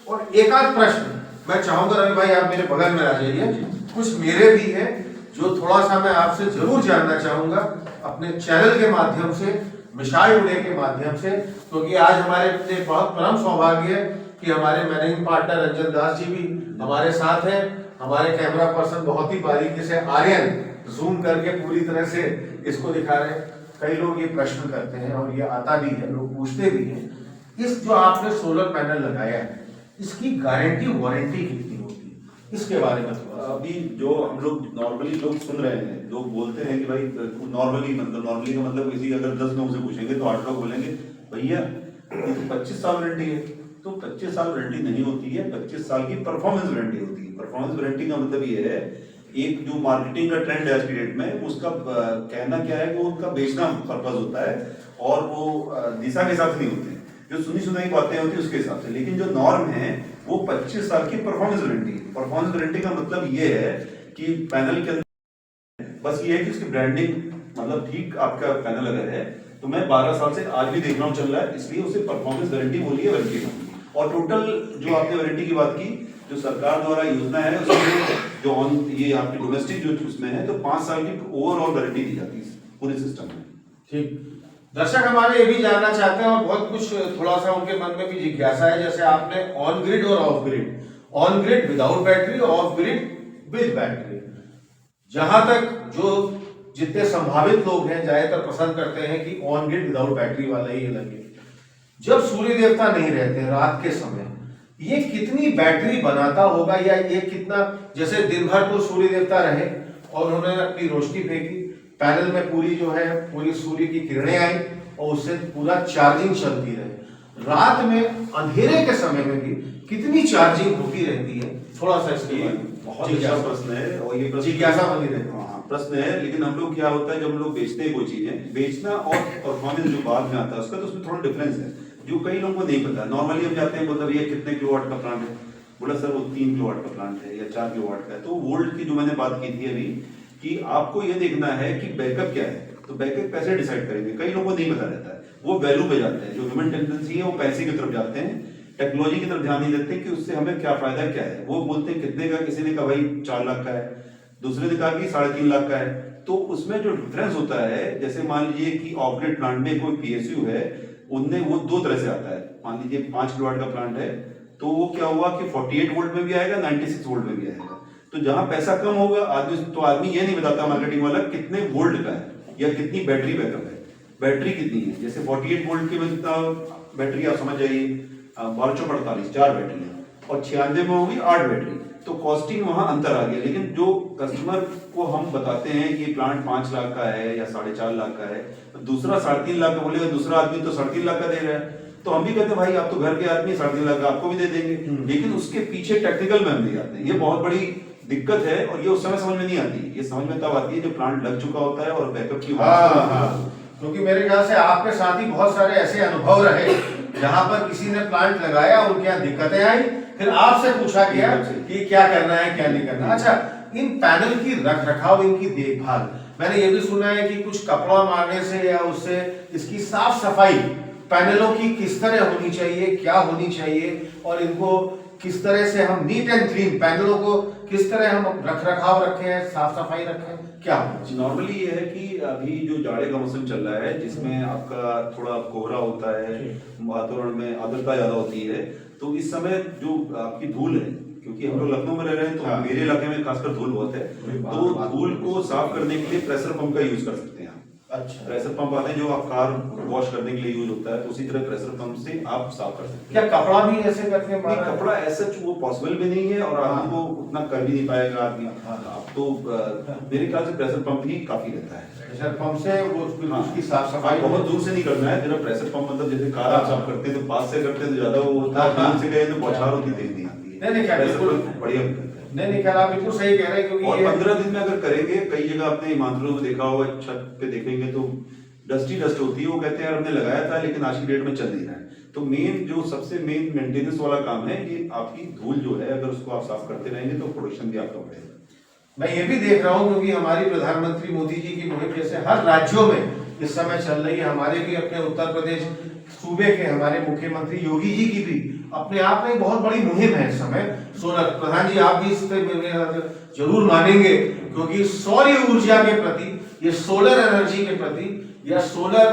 Speaker 10: और एक आध प्रश्न मैं चाहूंगा, रवि भाई आप मेरे बगल में आ जाइए, कुछ मेरे भी हैं जो थोड़ा सा मैं आपसे जरूर जानना चाहूंगा अपने चैनल के माध्यम से, मिसाल टुडे के माध्यम से, क्योंकि आज हमारे लिए बहुत परम सौभाग्य है कि हमारे मैनेजिंग पार्टनर रंजन दास जी भी हमारे साथ हैं, हमारे कैमरा पर्सन बहुत ही बारीकी से आर्यन जूम करके पूरी तरह से इसको दिखा रहे हैं। कई लोग ये प्रश्न करते हैं और ये आता भी है, लोग पूछते भी हैं, इस जो आपने सोलर पैनल लगाया है, इसकी गारंटी वारंटी कितनी होती है, इसके बारे में थोड़ा।
Speaker 5: अभी जो हम लोग नॉर्मली लोग सुन रहे हैं, लोग बोलते हैं कि भाई नॉर्मली का मतलब किसी अगर 10 लोगों से पूछेंगे तो 8 लोग बोलेंगे भैया ये तो 25 साल वारंटी है। तो 25 साल वारंटी नहीं होती है, 25 साल की परफॉर्मेंस वारंटी होती है। परफॉर्मेंस वारंटी का मतलब ये है, एक जो मार्केटिंग का ट्रेंड है आज की डेट में, उसका कहना क्या है, वो उनका बेचना पर्पज होता है और वो दिशा के हिसाब से नहीं होते, जो सुनी सुनाई बातें होती है उसके हिसाब से। लेकिन जो नॉर्म है वो 25 साल की परफॉर्मेंस वारंटी है। परफॉर्मेंस वारंटी का मतलब ये है कि पैनल के अंदर बस ये है कि उसकी ब्रांडिंग, मतलब ठीक आपका पैनल अगर है तो मैं 12 साल से आज भी देख रहा हूँ चल रहा है, इसलिए उसे परफॉर्मेंस वारंटी बोली है, वारंटी बोली। और टोटल जो आपने वारंटी की बात की, जो सरकार द्वारा योजना है उसमें जो ये आपकी डोमेस्टिक जो उसमें है, तो 5 साल की ओवरऑल वारंटी दी जाती है पूरे सिस्टम में।
Speaker 10: ठीक, दर्शक हमारे ये भी जानना चाहते हैं और बहुत कुछ थोड़ा सा उनके मन में भी जिज्ञासा है, जैसे आपने ऑन ग्रिड और of grid, on grid without battery, of grid with battery, जहां तक जो जितने संभावित लोग हैं ज्यादातर पसंद करते हैं कि ऑन ग्रिड विदाउट बैटरी वाला ही लगे। जब सूर्य देवता नहीं रहते रात के समय, ये कितनी बैटरी बनाता होगा, या ये कितना, जैसे दिन भर तो सूर्य देवता रहे और उन्होंने अपनी रोशनी फेंकी, पैनल में पूरी जो है पूरी सूर्य की किरणें आई और उससे पूरा चार्जिंग चलती रहे, रात में अंधेरे के समय में भी कितनी चार्जिंग होती रहती है, थोड़ा सा इसके बारे में।
Speaker 5: बहुत अच्छा प्रश्न है और ये
Speaker 10: जिज्ञासा बनी रहती है।
Speaker 5: प्रश्न है, लेकिन हम लोग क्या होता है जब हम लोग बेचते हैं कोई चीजें, बेचना और परफॉर्मेंस जो बाद में आता है उसका, तो उसमें थोड़ा डिफरेंस है जो कई लोगों को नहीं पता। नॉर्मली हम जाते हैं, मतलब ये कितने किलोवाट का प्लांट है, बोला सर वो 3 किलोवाट का प्लांट है या 4 किलोवाट का है। तो वोल्ट की जो मैंने बात की थी अभी, कि आपको ये देखना है कि बैकअप क्या है, तो बैकअप पैसे डिसाइड करेंगे। कई लोगों को नहीं पता रहता है, वो वैल्यू पे जाते हैं, जो ह्यूमन टेंडेंसी है वो पैसे की तरफ जाते हैं, टेक्नोलॉजी की तरफ ध्यान नहीं देते कि उससे हमें क्या फायदा क्या है। वो बोलते हैं कितने का, किसी ने कहा भाई 4 लाख का है, दूसरे ने कहा कि 3.5 लाख का है। तो उसमें जो डिफरेंस होता है, जैसे मान लीजिए कि ऑपरेट प्लांट में कोई PSU है, उनने वो 2 तरह से आता है। मान लीजिए 5 किलोवाट का प्लांट है, तो वो क्या हुआ कि 48 वोल्ट में भी आएगा, 96 वोल्ट में भी आएगा। तो जहां पैसा कम होगा आदमी ये नहीं बताता मार्केटिंग वाला कितने वोल्ट का है या कितनी बैटरी बैकअप है, बैटरी कितनी है। जैसे 48 वोल्ट की बैटरी आप समझ जाइए 1248 4 बैटरी और 96 में होगी 8 बैटरी, तो कॉस्टिंग वहां अंतर आ गया। लेकिन जो कस्टमर को हम बताते हैं कि प्लांट 5 लाख का है या 4.5 लाख का है, तो दूसरा 3.5 लाख का बोलेगा, दूसरा आदमी तो 3.5 लाख का दे रहा है, तो हम भी कहते हैं भाई आप तो घर के आदमी 3.5 लाख का आपको भी दे देंगे। लेकिन उसके पीछे टेक्निकल में हम नहीं आते हैं, ये बहुत बड़ी दिक्कत है और ये उस समय समझ में नहीं आती। ये समझ में तब आती है जब प्लांट लग चुका होता है और बैकअप की
Speaker 10: क्योंकि मेरे ख्याल से आपके साथ ही बहुत सारे ऐसे अनुभव रहे जहां पर किसी ने प्लांट लगाया, उनके यहाँ दिक्कतें आई, फिर आपसे पूछा गया कि क्या करना है क्या नहीं करना। अच्छा, इन पैनल की रख रखाव, इनकी देखभाल, मैंने ये भी सुना है कि कुछ कपड़ा मारने से या उससे इसकी साफ सफाई पैनलों की किस तरह होनी चाहिए, क्या होनी चाहिए और इनको किस तरह से हम नीट एंड क्लीन पैनलों को किस तरह हम रख रखाव रखे हैं, साफ सफाई रखें, क्या होना चाहिए?
Speaker 5: नॉर्मली ये है कि अभी जो जाड़े का मौसम चल रहा है जिसमें आपका थोड़ा कोहरा होता है, वातावरण में आर्द्रता ज्यादा होती है, तो इस समय जो आपकी धूल है, क्योंकि हम लोग लखनऊ में रह रहे हैं तो मेरे इलाके में खासकर धूल बहुत है, तो धूल को साफ करने के लिए प्रेशर पंप का यूज कर सकते हैं आप।
Speaker 10: अच्छा,
Speaker 5: प्रेशर पंप आते हैं जो आप कार वॉश करने के लिए यूज होता है, तो उसी तरह प्रेशर पंप से आप साफ कर सकते हैं।
Speaker 10: क्या कपड़ा भी ऐसे करके
Speaker 5: नहीं,
Speaker 10: मारा?
Speaker 5: कपड़ा ऐसा वो पॉसिबल भी नहीं है और आदमी को उतना कर भी नहीं पाएगा आदमी। आप तो मेरे ख्याल से प्रेशर पंप ही काफी रहता है।
Speaker 10: प्रेशर पंप से वो उसकी साफ सफाई
Speaker 5: बहुत दूर से नहीं करना है, मेरा प्रेशर पंप मतलब जैसे कार आप साफ करते हैं तो पास से करते हैं तो ज्यादा वो होता है, दूर से गए तो बौछार होती तेज नहीं आती है।
Speaker 10: नहीं, क्या
Speaker 5: प्रेशर
Speaker 10: बिल्कुल
Speaker 5: पंप बढ़िया भी करता है।
Speaker 10: नहीं क्या आप बिल्कुल सही कह रहे हैं, क्योंकि
Speaker 5: और
Speaker 10: ये
Speaker 5: 15 दिन में अगर करेंगे, कई जगह आपने हिमाचलों में देखा होगा, छत पे देखेंगे तो डस्ट होती है, वो कहते हैं यार हमने लगाया था लेकिन आज की डेट में चल नहीं रहा है। तो मेन जो सबसे मेन मेंटेनेंस वाला काम है ये आपकी धूल जो है, अगर उसको आप साफ करते रहेंगे तो प्रोडक्शन भी आपका बढ़ेगा।
Speaker 10: मैं ये भी देख रहा हूँ क्योंकि हमारी प्रधानमंत्री मोदी जी की मुहिम जैसे हर राज्यों में इस समय चल रही है, हमारे भी अपने उत्तर प्रदेश सूबे के हमारे मुख्यमंत्री योगी जी की भी अपने आप में बहुत बड़ी मुहिम है इस समय सोलर। प्रधान जी आप भी इस पे जरूर मानेंगे, क्योंकि सौर ऊर्जा के प्रति, ये सोलर एनर्जी के प्रति या सोलर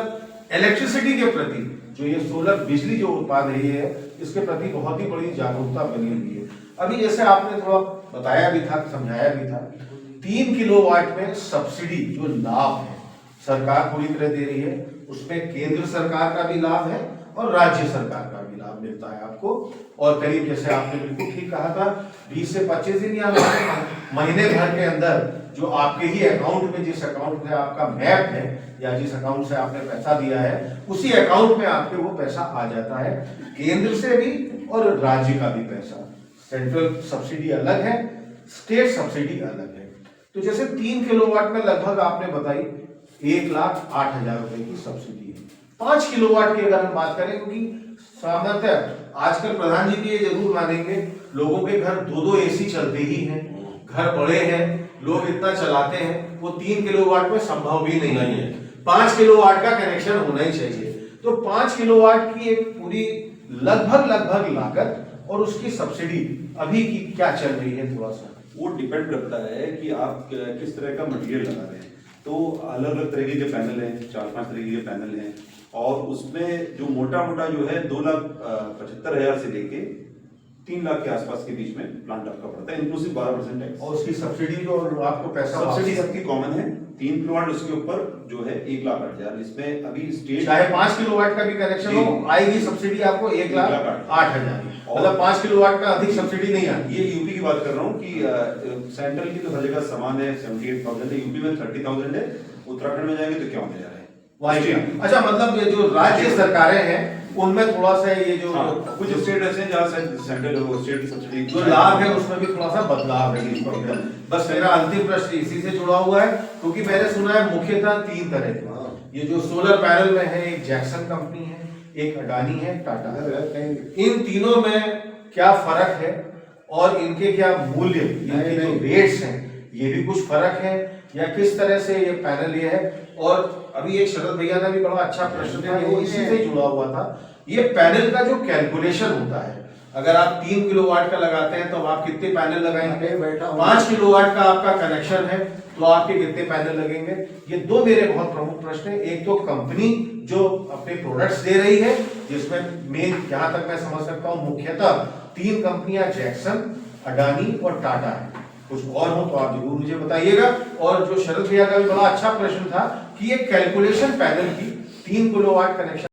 Speaker 10: इलेक्ट्रिसिटी के प्रति, जो ये सोलर बिजली जो उत्पाद है इसके प्रति बहुत ही बड़ी जागरूकता बनी हुई है। अभी जैसे आपने थोड़ा बताया भी था, समझाया भी था, 3 किलोवाट में सब्सिडी जो लाभ है सरकार पूरी तरह दे रही है, उसमें केंद्र सरकार का भी लाभ है और राज्य सरकार का भी लाभ मिलता है आपको। और करीब जैसे आपने बिल्कुल ठीक कहा था 20 से 25 दिन या महीने भर के अंदर जो आपके ही अकाउंट में, जिस अकाउंट में आपका मैप है या जिस अकाउंट से आपने पैसा दिया है उसी अकाउंट में आपके वो पैसा आ जाता है, केंद्र से भी और राज्य का भी पैसा। सेंट्रल सब्सिडी अलग है, स्टेट सब्सिडी अलग है। तो जैसे 3 किलोवाट में लगभग आपने बताई 1,08,000 रुपए की सब्सिडी है। 5 किलोवाट की अगर हम बात करें, क्योंकि सामान्यतः आजकल प्रधान जी भी ये जरूर मानेंगे, लोगों के घर 2-2 एसी चलते ही हैं, घर बड़े हैं, लोग इतना चलाते हैं, वो 3 किलोवाट में संभव भी नहीं है। 5 किलोवाट का कनेक्शन होना ही चाहिए। तो 5 किलोवाट की एक पूरी लगभग लागत और उसकी सब्सिडी अभी की क्या चल रही है, थोड़ा सा
Speaker 5: वो डिपेंड करता है कि आप किस तरह का मटेरियल लगा रहे हैं। तो अलग अलग तरह के पैनल हैं, 4-5 तरह के पैनल हैं, और उसमें जो मोटा जो है 2,75,000 से लेके 3 लाख के आसपास के बीच में प्लांट आपका पड़ता है, इंक्लूसिव 12% टैक्स।
Speaker 10: और उसकी सब्सिडी जो आपको पैसा
Speaker 5: सब्सिडी सबकी कॉमन है, 3 किलोवाट उसके ऊपर जो है 1,08,000। इसमें अभी स्टेट
Speaker 10: चाहे 5 किलोवाट का भी कनेक्शन हो, आएगी सब्सिडी आपको 1,08,000। मतलब 5 किलोवाट का अधिक सब्सिडी नहीं आती।
Speaker 5: ये यूपी की बात कर रहा हूँ कि सेंट्रल की तो हर जगह समान है, 78,000 है, यूपी में 30,000 है, उत्तराखंड में जाएंगे तो क्या होने जा रहा है।
Speaker 10: अच्छा, मतलब ये जो राज्य सरकारें हैं उनमें थोड़ा सा ये जो
Speaker 5: कुछ स्टेट ऐसे हैं जहाँ सेंट्रल स्टेट की सब्सिडी
Speaker 10: जो लाभ है उसमें भी थोड़ा सा बदलाव है। बस मेरा अंतिम प्रश्न इसी से जुड़ा हुआ है, क्योंकि मैंने सुना है मुख्यतः 3 तरह के ये जो सोलर पैनल में है, एक जैक्सन कंपनी है, एक अडानी है, टाटा है। इन तीनों में क्या फर्क है और इनके क्या मूल्य, इनके जो रेट्स हैं ये भी कुछ फर्क है या किस तरह से ये पैनल ये है? और अभी एक शरद भैया ने भी बड़ा अच्छा प्रश्न था, वो इसी से जुड़ा हुआ था। ये पैनल का जो कैलकुलेशन होता है, अगर आप 3 किलोवाट का लगाते हैं तो आप कितने पैनल लगाएंगे? 5 किलोवाट का आपका कनेक्शन है तो आपके कितने पैनल लगेंगे? ये 2 मेरे बहुत प्रमुख प्रश्न है। एक तो कंपनी जो अपने प्रोडक्ट्स दे रही है, जिसमें मेन जहां तक मैं समझ सकता हूं मुख्यतः 3 कंपनियां जैक्सन, अडानी और टाटा है। कुछ और हो तो आप जरूर मुझे बताइएगा। और जो शरद भैया का भी बड़ा अच्छा प्रश्न था कि ये कैलकुलेशन पैनल की 3 किलोवाट कनेक्शन